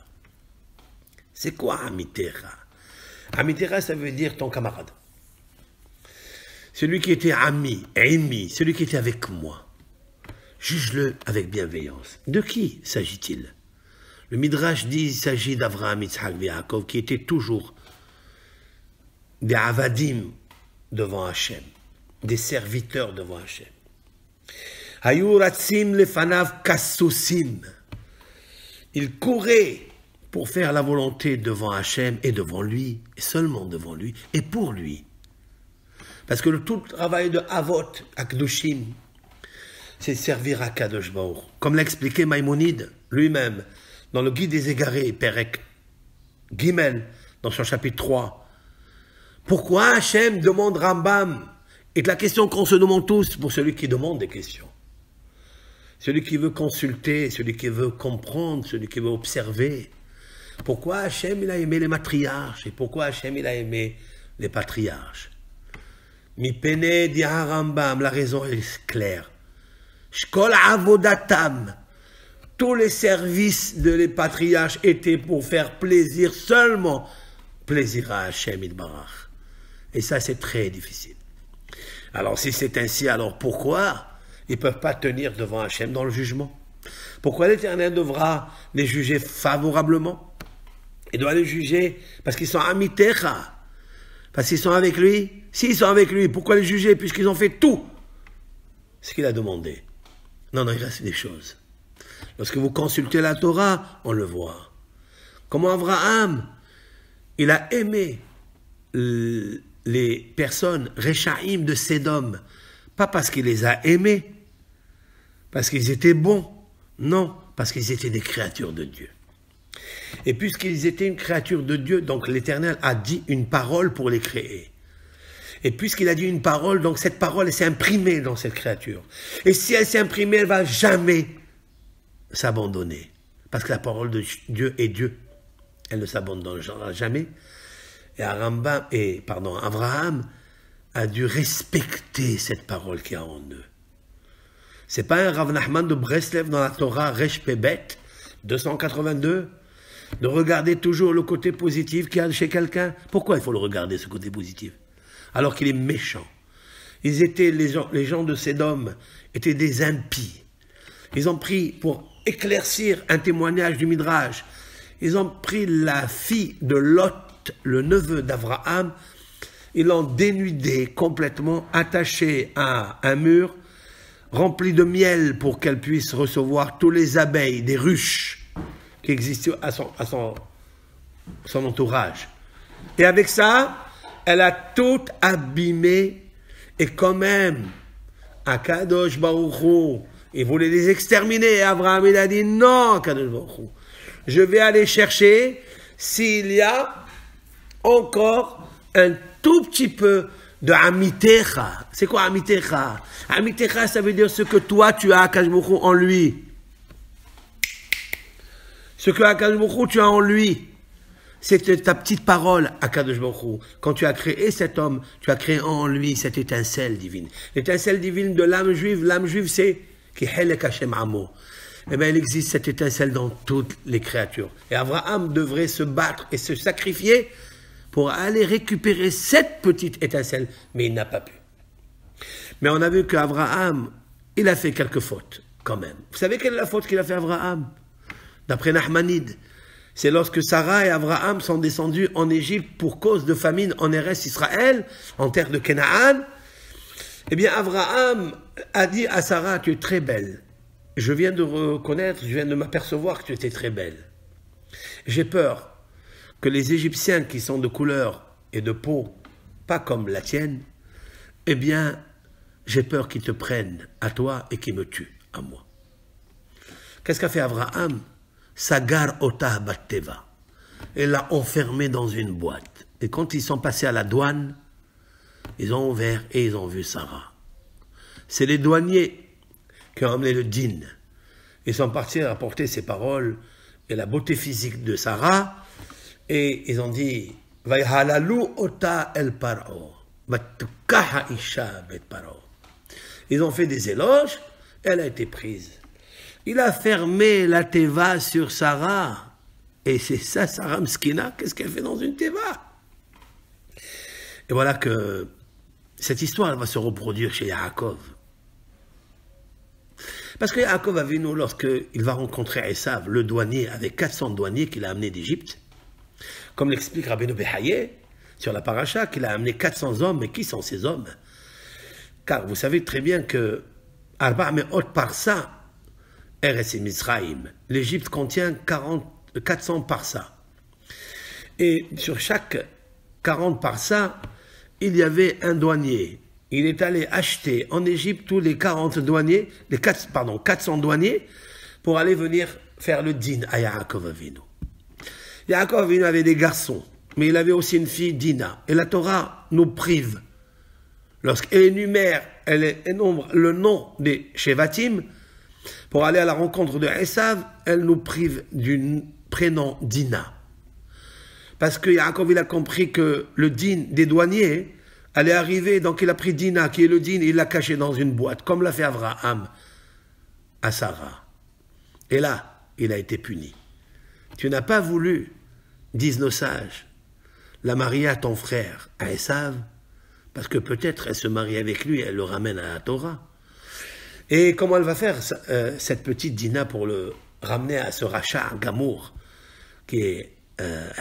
C'est quoi amitecha? Amitecha, ça veut dire ton camarade. Celui qui était ami, celui qui était avec moi. Juge-le avec bienveillance. De qui s'agit-il? Le Midrash dit qu'il s'agit d'Avraham, Yitzhak et Yaakov qui étaient toujours des avadim devant Hachem, des serviteurs devant Hachem. Hayuratzim lefanav kassusim. Ils couraient pour faire la volonté devant Hachem et devant lui, et seulement devant lui, et pour lui. Parce que tout le travail de Avot, Akdushim, c'est servir à Kadosh Baruch. Comme l'a expliqué Maïmonide lui-même, dans le Guide des Égarés, Perek Gimel, dans son chapitre 3. Pourquoi Hachem demande Rambam? Et la question qu'on se demande tous pour celui qui demande des questions. Celui qui veut consulter, celui qui veut comprendre, celui qui veut observer. Pourquoi Hachem il a aimé les matriarches et pourquoi Hachem il a aimé les patriarches? Mi pene di Rambam, la raison est claire. Shkol avodatam. Tous les services de les patriarches étaient pour faire plaisir, seulement plaisir à Hachem Yitbarach. Et ça, c'est très difficile. Alors, si c'est ainsi, alors pourquoi ils ne peuvent pas tenir devant Hachem dans le jugement? Pourquoi l'Éternel devra les juger favorablement? Il doit les juger parce qu'ils sont amitecha, parce qu'ils sont avec lui. S'ils sont avec lui, pourquoi les juger puisqu'ils ont fait tout ce qu'il a demandé? Non, il reste des choses. Lorsque vous consultez la Torah, on le voit. Comment Avraham, il a aimé les personnes, Rechaïm de Sédom, pas parce qu'il les a aimés, parce qu'ils étaient bons, non, parce qu'ils étaient des créatures de Dieu. Et puisqu'ils étaient une créature de Dieu, donc l'Éternel a dit une parole pour les créer. Et puisqu'il a dit une parole, donc cette parole, elle s'est imprimée dans cette créature. Et si elle s'est imprimée, elle ne va jamais s'abandonner. Parce que la parole de Dieu est Dieu. Elle ne s'abandonnera jamais. Et Abraham a dû respecter cette parole qu'il y a en eux. C'est pas un Rav Nachman de Breslev dans la Torah, Resh Pebet, 282, de regarder toujours le côté positif qu'il y a chez quelqu'un. Pourquoi il faut le regarder, ce côté positif? Alors qu'il est méchant. Les gens de Sédom étaient des impies. Ils ont pris, pour éclaircir un témoignage du Midrash, ils ont pris la fille de Lot, le neveu d'Abraham, ils l'ont dénudée complètement, attachée à un mur, rempli de miel pour qu'elle puisse recevoir tous les abeilles, des ruches qui existaient à son entourage. Et avec ça, elle a tout abîmé, et quand même, Akadosh Baruch Hu, il voulait les exterminer, et Abraham, il a dit non, Akadosh Baruch Hu, je vais aller chercher s'il y a encore un tout petit peu de Amitecha. C'est quoi Amitecha? Amitecha, ça veut dire ce que toi tu as, Akadosh Baruch Hu, en lui. Ce que Akadosh Baruch Hu, tu as en lui. C'est ta petite parole, Akadosh Baruch Hu. Quand tu as créé cet homme, tu as créé en lui cette étincelle divine. L'étincelle divine de l'âme juive, c'est qui Helek Hashem Amo. Eh bien, il existe cette étincelle dans toutes les créatures. Et Abraham devrait se battre et se sacrifier pour aller récupérer cette petite étincelle, mais il n'a pas pu. Mais on a vu qu'Abraham, il a fait quelques fautes, quand même. Vous savez quelle est la faute qu'il a fait Abraham? D'après Nachmanide, c'est lorsque Sarah et Abraham sont descendus en Égypte pour cause de famine en Eretz Israël, en terre de Canaan. Eh bien, Abraham a dit à Sarah, tu es très belle. Je viens de reconnaître, je viens de m'apercevoir que tu étais très belle. J'ai peur que les Égyptiens qui sont de couleur et de peau, pas comme la tienne, eh bien, j'ai peur qu'ils te prennent à toi et qu'ils me tuent à moi. Qu'est-ce qu'a fait Abraham? Sagar Otah Batteva. Il l'a enfermé dans une boîte. Et quand ils sont passés à la douane, ils ont ouvert et ils ont vu Sarah. C'est les douaniers qui ont amené le dîn. Ils sont partis rapporter ces paroles et la beauté physique de Sarah. Et ils ont dit, Vayhalalu Otah el Paro. Batukaha Isha bet Paro. Ils ont fait des éloges, elle a été prise. Il a fermé la teva sur Sarah. Et c'est ça, Sarah Mskina, qu'est-ce qu'elle fait dans une teva? Et voilà que cette histoire elle va se reproduire chez Yaakov. Parce que Yaakov Avinu, lorsqu'il va rencontrer Esav, le douanier, avec 400 douaniers qu'il a amenés d'Égypte, comme l'explique Rabbeinu Behaye sur la paracha, qu'il a amené 400 hommes, mais qui sont ces hommes? Car vous savez très bien que Arba Me'ot Parsa, Eretz Mitzrayim. L'Égypte contient 400 parsa. Et sur chaque 40 parsa, il y avait un douanier. Il est allé acheter en Égypte tous les 400 douaniers pour aller venir faire le dîn à Yaakov Avinu. Yaakov Avinu avait des garçons, mais il avait aussi une fille, Dina. Et la Torah nous prive. Lorsqu'elle énumère, elle énumère le nom des Shevatim, pour aller à la rencontre de Esav, elle nous prive du prénom Dina. Parce que Yaakov, il a compris que le din des douaniers allait arriver, donc il a pris Dina, qui est le din, et il l'a caché dans une boîte, comme l'a fait Abraham à Sarah. Et là, il a été puni. Tu n'as pas voulu, disent nos sages, la marier à ton frère, à Esav, parce que peut-être elle se marie avec lui, elle le ramène à la Torah. Et comment elle va faire, cette petite Dina, pour le ramener à ce rachat Gamour, qui est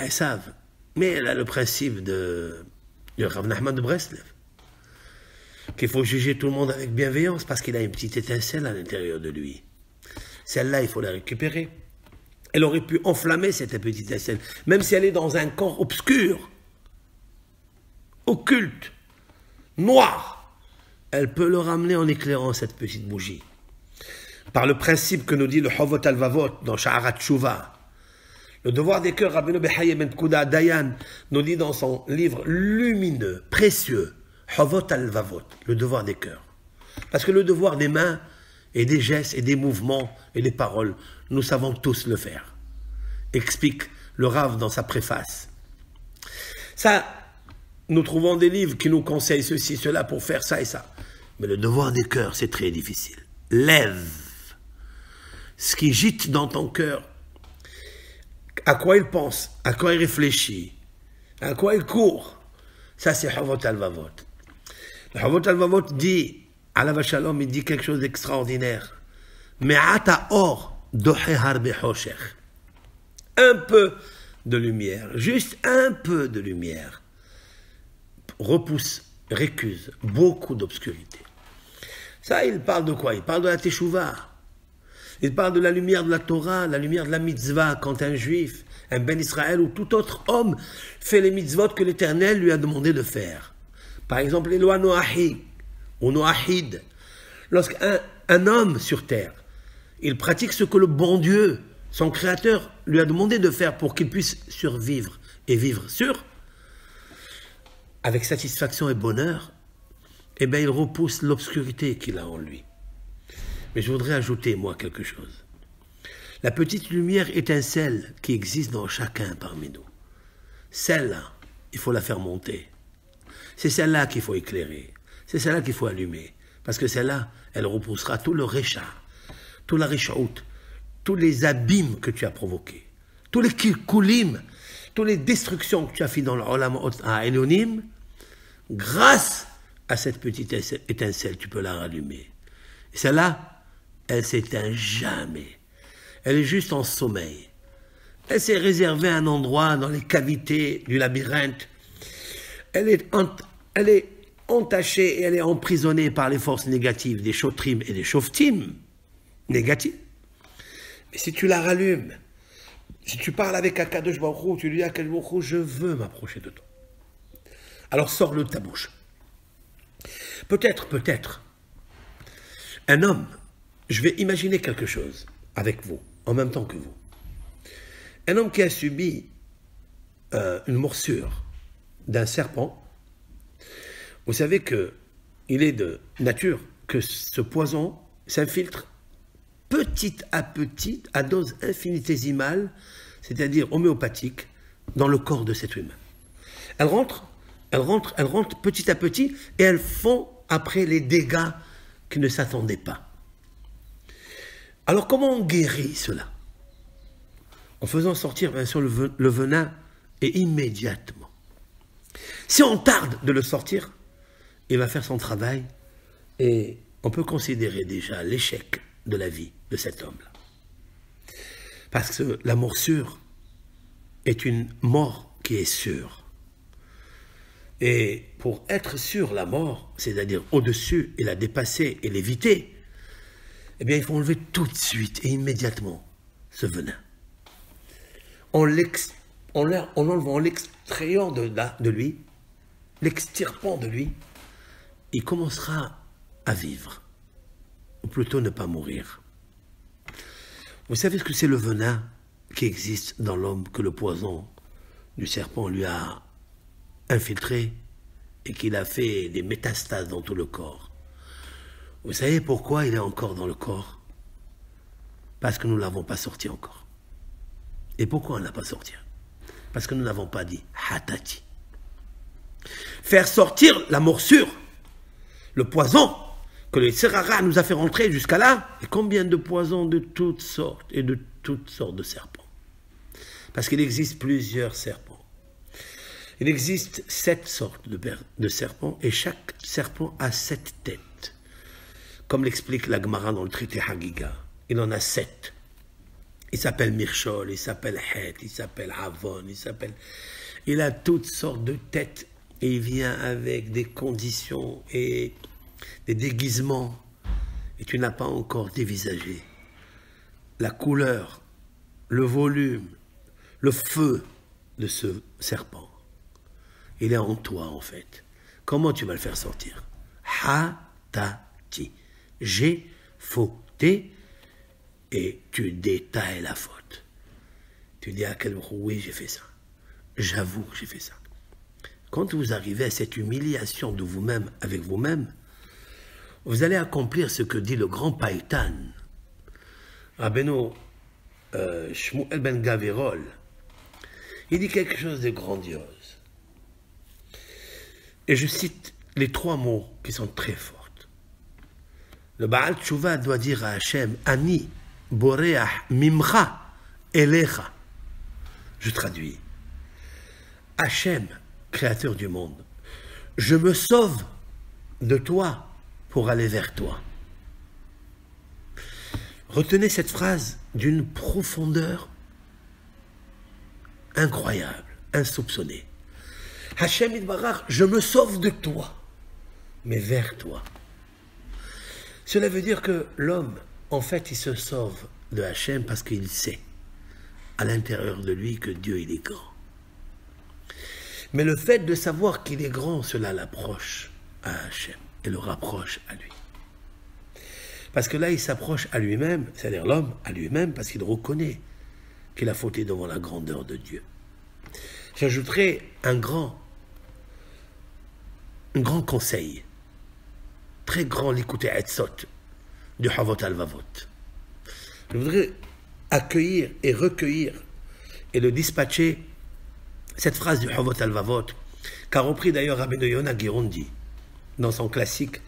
Esav? Mais elle a le principe de Rav Nachman de Breslev, qu'il faut juger tout le monde avec bienveillance, parce qu'il a une petite étincelle à l'intérieur de lui. Celle-là, il faut la récupérer. Elle aurait pu enflammer cette petite étincelle, même si elle est dans un corps obscur, occulte, noir. Elle peut le ramener en éclairant cette petite bougie. Par le principe que nous dit le Chovot Alvavot dans Sha'arat Tshuva, Le devoir des cœurs, Rabbeinu Behaye Ben Pkouda Dayan nous dit dans son livre lumineux, précieux, Havot al-Vavot, le devoir des cœurs. Parce que le devoir des mains et des gestes et des mouvements et des paroles, nous savons tous le faire. Explique le Rav dans sa préface. Ça, nous trouvons des livres qui nous conseillent ceci, cela pour faire ça et ça. Mais le devoir des cœurs, c'est très difficile. Lève ce qui gîte dans ton cœur. À quoi il pense, à quoi il réfléchit, à quoi il court. Ça, c'est Havot al-Vavot. Le Havot al-Vavot dit, Alav Shalom, il dit quelque chose d'extraordinaire. Me'ata or dohehar behoshech. Un peu de lumière, juste un peu de lumière, repousse, récuse beaucoup d'obscurité. Ça, il parle de quoi? Il parle de la Teshuvah. Il parle de la lumière de la Torah, la lumière de la mitzvah, quand un juif, un ben Israël ou tout autre homme fait les mitzvot que l'Éternel lui a demandé de faire. Par exemple, les lois Noahid ou Noahid. Lorsqu'un homme sur terre, il pratique ce que le bon Dieu, son Créateur, lui a demandé de faire pour qu'il puisse survivre et vivre avec satisfaction et bonheur, eh bien, il repousse l'obscurité qu'il a en lui. Mais je voudrais ajouter, moi, quelque chose. La petite lumière étincelle qui existe dans chacun parmi nous, celle-là, il faut la faire monter. C'est celle-là qu'il faut éclairer. C'est celle-là qu'il faut allumer. Parce que celle-là, elle repoussera tout le récha, tout la réchaout, tous les abîmes que tu as provoqués, tous les kilkulim, toutes les destructions que tu as fait dans le Olam Ha'elyonim, grâce à cette petite étincelle, tu peux la rallumer. Et celle-là, elle s'éteint jamais. Elle est juste en sommeil. Elle s'est réservée à un endroit dans les cavités du labyrinthe. Elle est entachée et elle est emprisonnée par les forces négatives des chotrim et des shoftim négatives. Mais si tu la rallumes, si tu parles avec Akadosh Baruch Hu, tu lui dis à Akadosh Baruch Hu, je veux m'approcher de toi. Alors sors-le de ta bouche. Peut-être, un homme, je vais imaginer quelque chose avec vous, en même temps que vous. Un homme qui a subi une morsure d'un serpent, vous savez qu'il est de nature que ce poison s'infiltre petit à petit, à dose infinitésimale, c'est-à-dire homéopathique, dans le corps de cet humain. Elles rentrent petit à petit, et elles font après les dégâts qui ne s'attendaient pas. Alors comment on guérit cela? En faisant sortir bien sûr le venin, et immédiatement. Si on tarde de le sortir, il va faire son travail, et on peut considérer déjà l'échec de la vie de cet homme-là. Parce que la morsure est une mort qui est sûre. Et pour être sûr la mort, c'est-à-dire au-dessus et la dépasser et l'éviter, eh bien il faut enlever tout de suite et immédiatement ce venin. En l'enlevant, en l'extrayant de lui, l'extirpant de lui, il commencera à vivre, ou plutôt ne pas mourir. Vous savez ce que c'est le venin qui existe dans l'homme, que le poison du serpent lui a infiltré et qu'il a fait des métastases dans tout le corps. Vous savez pourquoi il est encore dans le corps? Parce que nous ne l'avons pas sorti encore. Et pourquoi on ne l'a pas sorti? Parce que nous n'avons pas dit hatati. Faire sortir la morsure, le poison que le Serara nous a fait rentrer jusqu'à là, et combien de poisons de toutes sortes et de toutes sortes de serpents. Parce qu'il existe plusieurs serpents. Il existe 7 sortes de serpents, et chaque serpent a 7 têtes. Comme l'explique la Gemara dans le traité Hagiga, il en a 7. Il s'appelle Mirchol, il s'appelle Het, il s'appelle Havon, il a toutes sortes de têtes, et il vient avec des conditions et des déguisements, et tu n'as pas encore dévisagé la couleur, le volume, le feu de ce serpent. Il est en toi, en fait. Comment tu vas le faire sortir? Ha-ta-ti. J'ai fauté, et tu détailles la faute. Tu dis à quel moment, oui, j'ai fait ça. J'avoue que j'ai fait ça. Quand vous arrivez à cette humiliation de vous-même avec vous-même, vous allez accomplir ce que dit le grand Païtan, Rabbeinu Shmuel ben Gavirol. Il dit quelque chose de grandiose. Et je cite les 3 mots qui sont très fortes. Le Baal Tshuva doit dire à Hachem, Ani, Boreach, Mimcha, Elecha. Je traduis. Hachem, créateur du monde, je me sauve de toi pour aller vers toi. Retenez cette phrase d'une profondeur incroyable, insoupçonnée. Hachem Yitbarach, je me sauve de toi, mais vers toi. Cela veut dire que l'homme, en fait, il se sauve de Hachem parce qu'il sait à l'intérieur de lui que Dieu, il est grand. Mais le fait de savoir qu'il est grand, cela l'approche à Hachem et le rapproche à lui. Parce que là, il s'approche à lui-même, c'est-à-dire l'homme à lui-même, parce qu'il reconnaît qu'il a fauté devant la grandeur de Dieu. J'ajouterai un grand conseil, très grand l'écouter etzot du Havot Alvavot. Je voudrais accueillir et recueillir et le dispatcher cette phrase du Havot Alvavot, qu'a repris d'ailleurs Rabbeinu Yonah Girondi dans son classique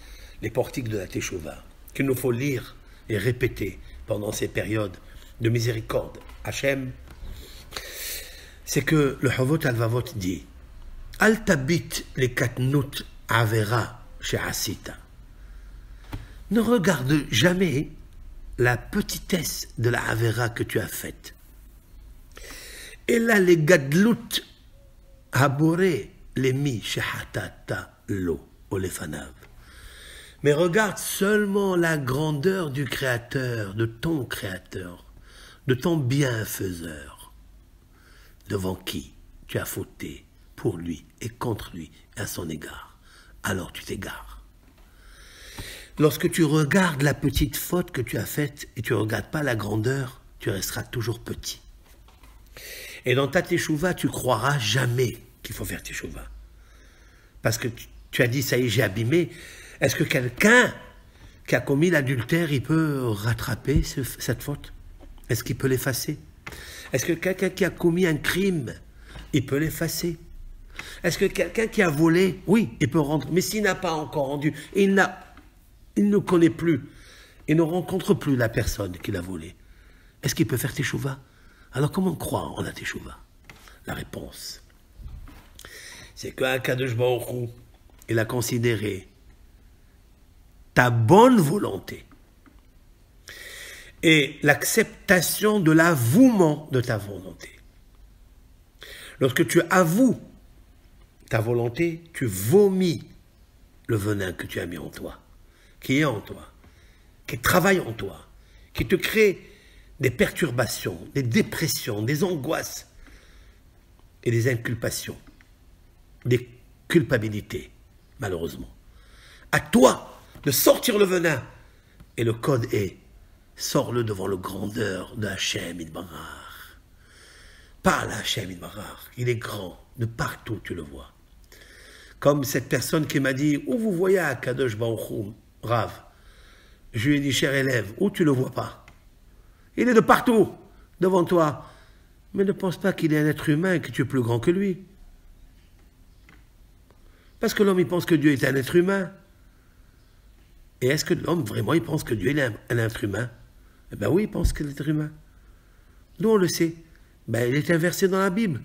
Les Portiques de la Teshuvah, qu'il nous faut lire et répéter pendant ces périodes de miséricorde. Hachem, c'est que le Havot Alvavot dit Al tabit les katnut avera chez Asita. Ne regarde jamais la petitesse de la avera que tu as faite. Et là, les gadlut aboré les mi chez hatata lo olefanav. Mais regarde seulement la grandeur du Créateur, de ton bienfaiseur, devant qui tu as fauté pour lui et contre lui et à son égard. Alors tu t'égares. Lorsque tu regardes la petite faute que tu as faite et tu ne regardes pas la grandeur, tu resteras toujours petit. Et dans ta teshuva, tu croiras jamais qu'il faut faire teshuva. Parce que tu as dit, ça y est, j'ai abîmé. Est-ce que quelqu'un qui a commis l'adultère, il peut rattraper cette faute? Est-ce qu'il peut l'effacer? Est-ce que quelqu'un qui a commis un crime, il peut l'effacer? Est-ce que quelqu'un qui a volé, oui, il peut rendre. Mais s'il n'a pas encore rendu, il ne connaît plus, il ne rencontre plus la personne qui l'a volé, est-ce qu'il peut faire teshuva? Alors comment croire en la teshuva? La réponse, c'est qu'Akadosh Baruch Hu, il a considéré ta bonne volonté et l'acceptation de l'avouement de ta volonté. Lorsque tu avoues ta volonté, tu vomis le venin que tu as mis en toi, qui est en toi, qui travaille en toi, qui te crée des perturbations, des dépressions, des angoisses et des inculpations, des culpabilités, malheureusement. À toi de sortir le venin. Et le code est, sors-le devant le grandeur de Hachem Yitbarach. Parle à Hachem Yitbarach, il est grand, de partout tu le vois. Comme cette personne qui m'a dit, où vous voyez Akadosh Baruch Hu, Rav? Je lui ai dit, cher élève, où tu ne le vois pas? Il est de partout, devant toi. Mais ne pense pas qu'il est un être humain et que tu es plus grand que lui. Parce que l'homme, il pense que Dieu est un être humain. Et est-ce que l'homme, vraiment, il pense que Dieu est un être humain? Eh bien oui, il pense qu'il est être humain. Nous, on le sait. Ben, il est inversé dans la Bible.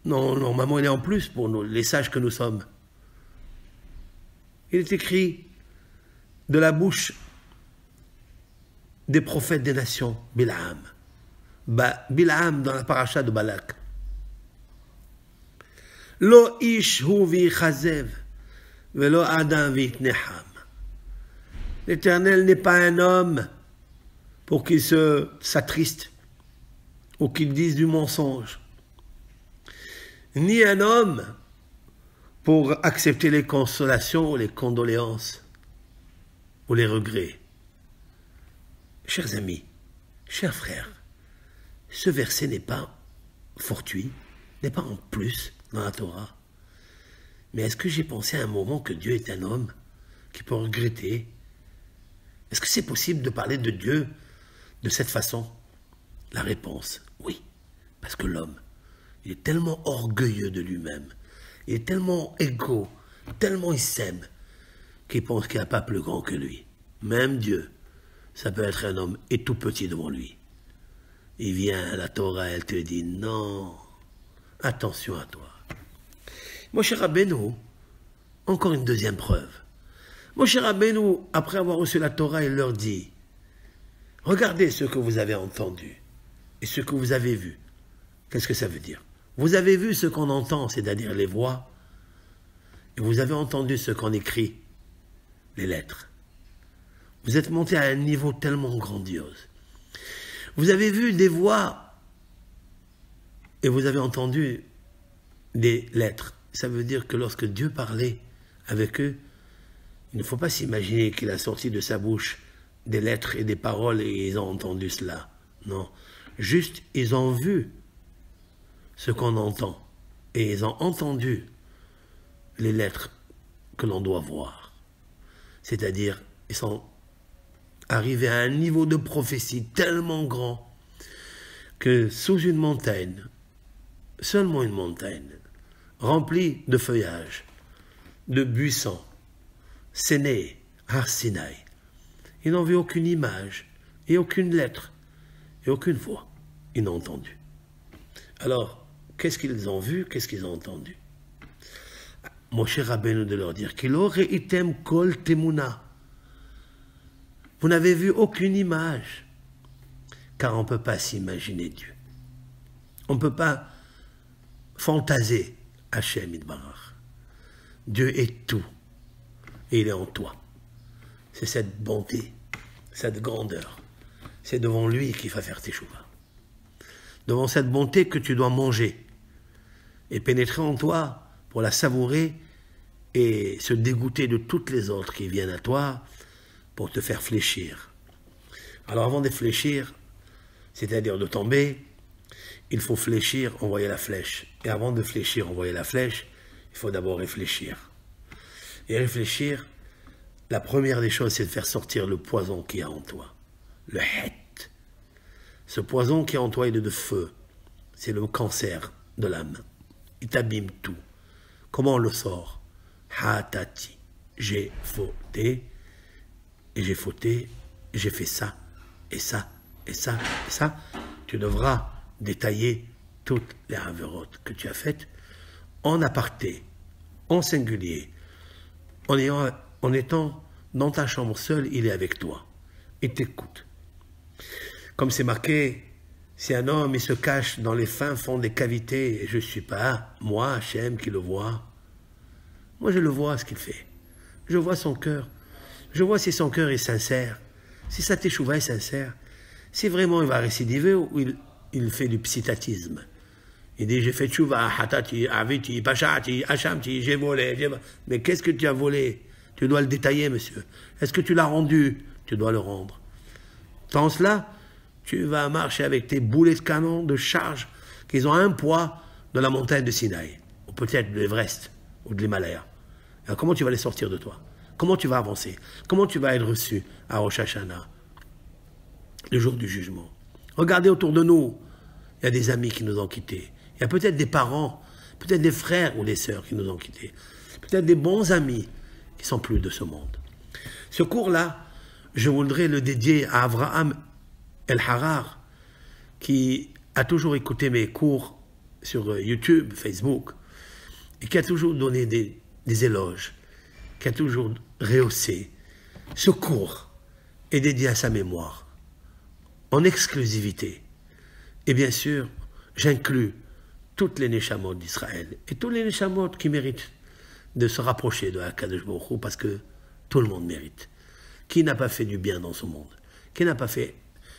Non, normalement, il est en plus pour nous, les sages que nous sommes. Il est écrit de la bouche des prophètes des nations, Bilaam. Bilaam dans la paracha de Balak. Lo ish hu vichazev, velo adam vitneham. L'Éternel n'est pas un homme pour qu'il s'attriste ou qu'il dise du mensonge, ni un homme pour accepter les consolations ou les condoléances ou les regrets. Chers amis, chers frères, ce verset n'est pas fortuit, n'est pas en plus dans la Torah. Mais est-ce que j'ai pensé à un moment que Dieu est un homme qui peut regretter? Est-ce que c'est possible de parler de Dieu de cette façon? La réponse, oui. Parce que l'homme, il est tellement orgueilleux de lui-même, il est tellement égaux, tellement il s'aime, qu'il pense qu'il n'y a pas plus grand que lui. Même Dieu, ça peut être un homme et tout petit devant lui. Il vient à la Torah, elle te dit non, attention à toi. Moshe Rabbeinu, encore une deuxième preuve. Moshe Rabbeinu, après avoir reçu la Torah, il leur dit, regardez ce que vous avez entendu et ce que vous avez vu. Qu'est-ce que ça veut dire? Vous avez vu ce qu'on entend, c'est-à-dire les voix, et vous avez entendu ce qu'on écrit, les lettres. Vous êtes monté à un niveau tellement grandiose. Vous avez vu des voix et vous avez entendu des lettres. Ça veut dire que lorsque Dieu parlait avec eux, il ne faut pas s'imaginer qu'il a sorti de sa bouche des lettres et des paroles et ils ont entendu cela. Non. Juste, ils ont vu ce qu'on entend et ils ont entendu les lettres que l'on doit voir. C'est-à-dire, ils sont arrivés à un niveau de prophétie tellement grand que sous une montagne, seulement une montagne, remplie de feuillage, de buissons, Séné, Har Sinaï, ils n'ont vu aucune image et aucune lettre et aucune voix. Ils n'ont entendu. Alors, qu'est-ce qu'ils ont vu, qu'est-ce qu'ils ont entendu? Moshe Rabbeinu de leur dire qu'il aurait item kol temuna. Vous n'avez vu aucune image, car on ne peut pas s'imaginer Dieu. On ne peut pas fantaser Hachem Yitbarach. Dieu est tout, et il est en toi. C'est cette bonté, cette grandeur. C'est devant lui qu'il va faire tes chouvas. Devant cette bonté que tu dois manger et pénétrer en toi pour la savourer et se dégoûter de toutes les autres qui viennent à toi pour te faire fléchir. Alors avant de fléchir, c'est-à-dire de tomber, il faut fléchir, envoyer la flèche. Et avant de fléchir, envoyer la flèche, il faut d'abord réfléchir. Et réfléchir, la première des choses, c'est de faire sortir le poison qui y a en toi. Le het. Ce poison qui est en toi, il est de feu. C'est le cancer de l'âme. Il t'abîme tout. Comment on le sort? Hatati. J'ai fauté, et j'ai fauté, et j'ai fait ça, et ça, et ça, et ça. Tu devras détailler toutes les avérotes que tu as faites en aparté, en singulier, en étant dans ta chambre seule, il est avec toi. Il t'écoute. Comme c'est marqué, si un homme il se cache dans les fins fonds des cavités, et je ne suis pas, moi, Hachem, qui le vois. Moi, je le vois, ce qu'il fait. Je vois son cœur. Je vois si son cœur est sincère, si sa teshuva est sincère, si vraiment il va récidiver ou il fait du psitatisme. Il dit, j'ai fait teshuva, hatati, aviti, pachati, achamti, j'ai volé. Mais qu'est-ce que tu as volé? Tu dois le détailler, monsieur. Est-ce que tu l'as rendu? Tu dois le rendre. Dans cela, tu vas marcher avec tes boulets de canon de charge qui ont un poids de la montagne de Sinaï, ou peut-être de l'Everest, ou de l'Himalaya. Alors comment tu vas les sortir de toi? Comment tu vas avancer? Comment tu vas être reçu à Rosh Hashanah, le jour du jugement? Regardez autour de nous, il y a des amis qui nous ont quittés. Il y a peut-être des parents, peut-être des frères ou des sœurs qui nous ont quittés. Peut-être des bons amis qui ne sont plus de ce monde. Ce cours-là, je voudrais le dédier à Avraham El-Harar, qui a toujours écouté mes cours sur YouTube, Facebook, et qui a toujours donné des éloges, qui a toujours rehaussé. Ce cours est dédié à sa mémoire, en exclusivité. Et bien sûr, j'inclus toutes les Neshamot d'Israël, et tous les Neshamot qui méritent de se rapprocher de Akadosh Baruch Hu, parce que tout le monde mérite. Qui n'a pas fait du bien dans ce monde? Qui n'a pas fait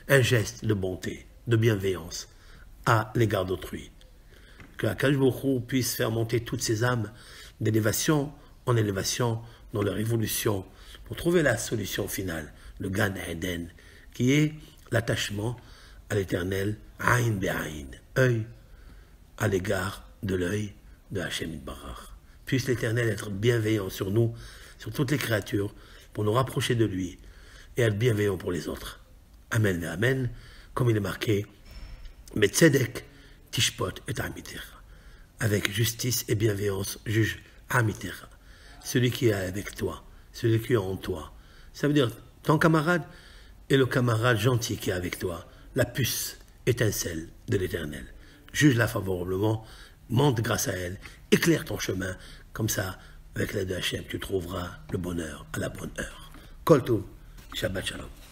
un geste de bonté, de bienveillance à l'égard d'autrui? Que Akadosh Baruch Hu puisse faire monter toutes ces âmes d'élévation en élévation dans leur évolution pour trouver la solution finale, le Gan Eden, qui est l'attachement à l'éternel, Aïn Be'aïn, œil à l'égard de l'œil de Hachem Yitbarach. Puisse l'Éternel être bienveillant sur nous, sur toutes les créatures, pour nous rapprocher de lui et être bienveillant pour les autres. Amen et Amen, comme il est marqué, Metzedek tishpot et amitecha. Avec justice et bienveillance, juge amitecha. Celui qui est avec toi, celui qui est en toi. Ça veut dire ton camarade et le camarade gentil qui est avec toi, la puce étincelle de l'Éternel. Juge-la favorablement, monte grâce à elle, éclaire ton chemin, comme ça, avec l'aide de Hachem, tu trouveras le bonheur à la bonne heure. Kol Tov, Shabbat Shalom.